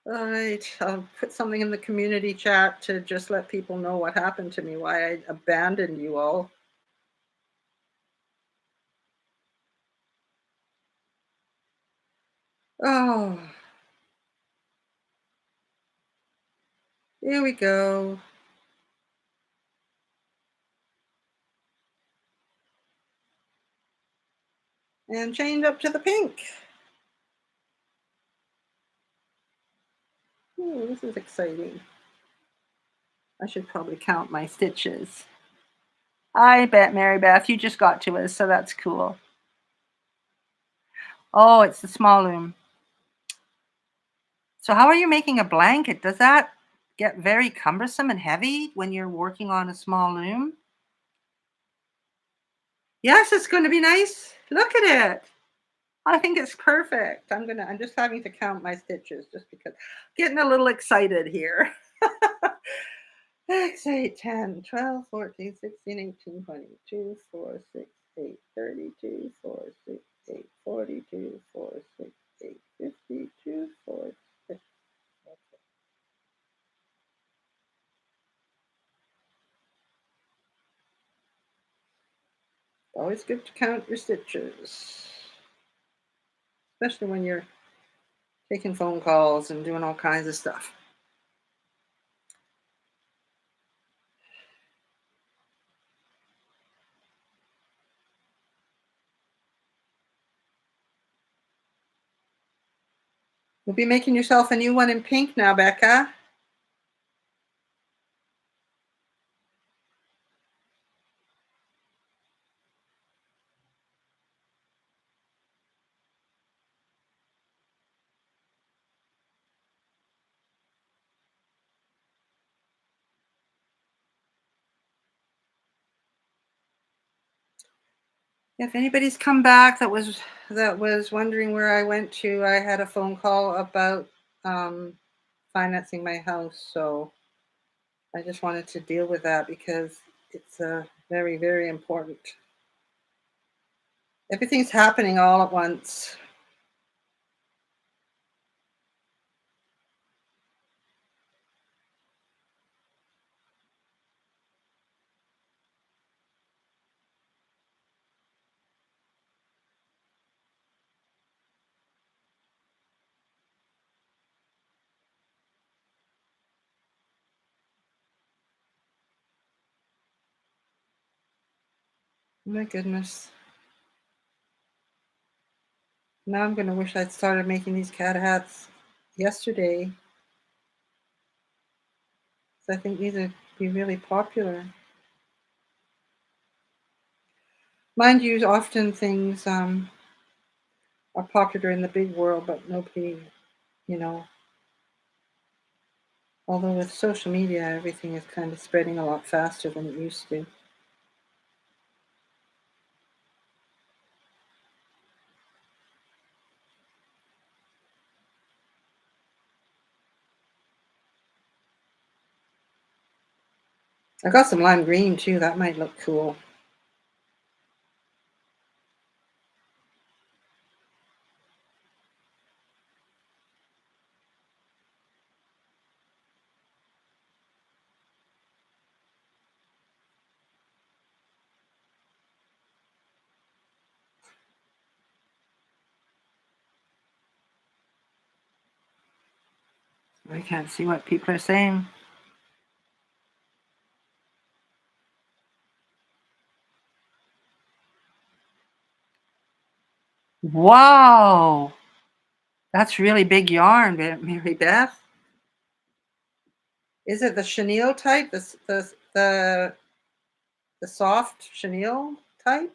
All right, I'll put something in the community chat to just let people know what happened to me, why I abandoned you all. Oh, here we go. And change up to the pink. Ooh, this is exciting. I should probably count my stitches. I bet, Mary Beth, you just got to us, so that's cool. Oh, it's the small loom. So how are you making a blanket? Does that get very cumbersome and heavy when you're working on a small loom? Yes, it's going to be nice. Look at it. I think it's perfect. I'm just having to count my stitches just because getting a little excited here. 6, 8, 10, 12, 14, 16, 18, 20, 2, 4, 6, 8, 32, 4, 6, 8, 42, 4, 6, 8, 52, 4, 6. Always good to count your stitches, especially when you're taking phone calls and doing all kinds of stuff. You'll be making yourself a new one in pink now, Becca. If anybody's come back that was wondering where I went to, I had a phone call about financing my house, so I just wanted to deal with that because it's very, very important. Everything's happening all at once. My goodness. Now I'm gonna wish I'd started making these cat hats yesterday. 'Cause I think these would be really popular. Mind you, often things are popular in the big world, but nobody, you know, although with social media, everything is kind of spreading a lot faster than it used to. I got some lime green too. That might look cool. I can't see what people are saying. Wow, that's really big yarn, Mary Beth. Is it the chenille type? The soft chenille type?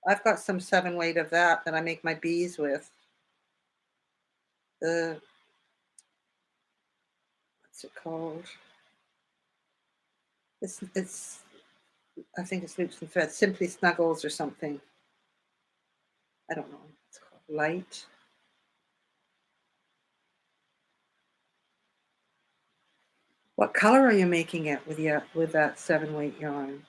I've got some 7 weight of that I make my bees with. The what's it called? It's I think it's Loops and Threads, Simply Snuggles or something. I don't know. It's called Light. What color are you making it with that 7 weight yarn?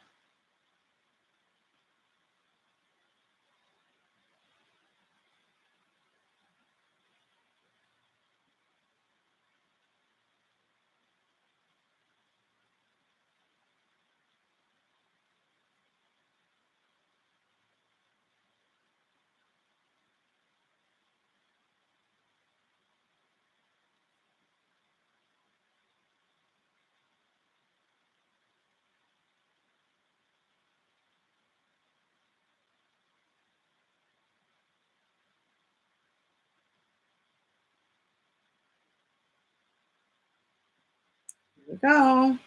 Here we go.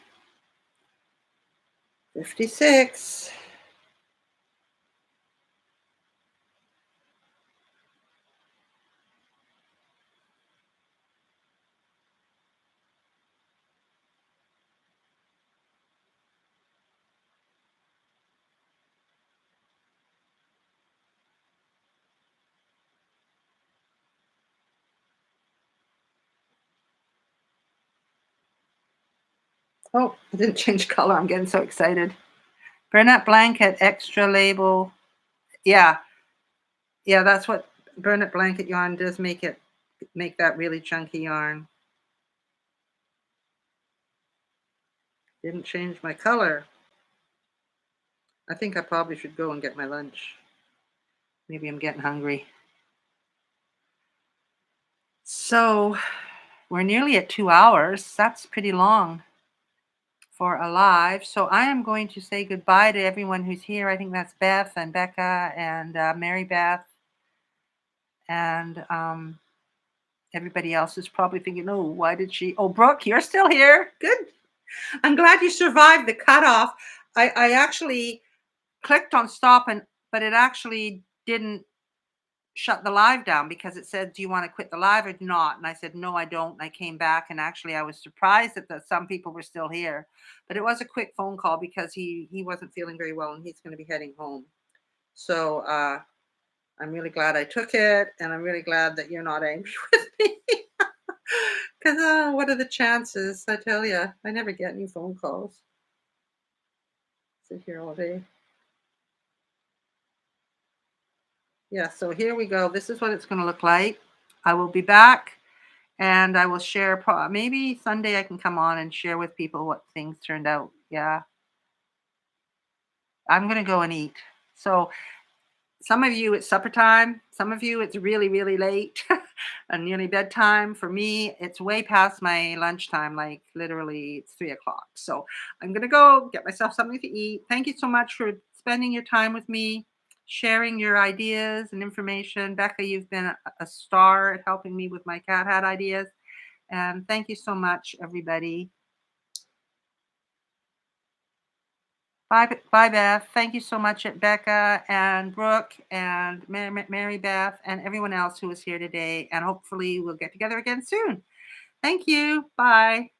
56. Oh, I didn't change color. I'm getting so excited. Burnette blanket, extra label. Yeah, yeah, that's what Burnette blanket yarn does make that really chunky yarn. Didn't change my color. I think I probably should go and get my lunch. Maybe I'm getting hungry. So we're nearly at 2 hours. That's pretty long for a live. So I am going to say goodbye to everyone who's here. I think that's Beth and Becca and Mary Beth and everybody else is probably thinking, oh, why did she? Oh, Brooke, you're still here. Good. I'm glad you survived the cutoff. I actually clicked on stop but it actually didn't shut the live down because it said, do you want to quit the live or not? And I said, no, I don't. And I came back and actually I was surprised that some people were still here. But it was a quick phone call because he wasn't feeling very well and he's going to be heading home. So I'm really glad I took it, and I'm really glad that you're not angry with me. Because what are the chances? I tell you, I never get any phone calls. Sit here all day. Yeah, so here we go. This is what it's going to look like. I will be back and I will share. Maybe Sunday I can come on and share with people what things turned out. Yeah, I'm going to go and eat. So some of you, it's supper time. Some of you, it's really, really late and nearly bedtime. For me, it's way past my lunchtime, like literally it's 3 o'clock. So I'm going to go get myself something to eat. Thank you so much for spending your time with me, sharing your ideas and information. Becca, you've been a star at helping me with my cat hat ideas. And thank you so much, everybody. Bye, bye, Beth. Thank you so much, Becca and Brooke and Mary Beth and everyone else who was here today. And hopefully we'll get together again soon. Thank you. Bye.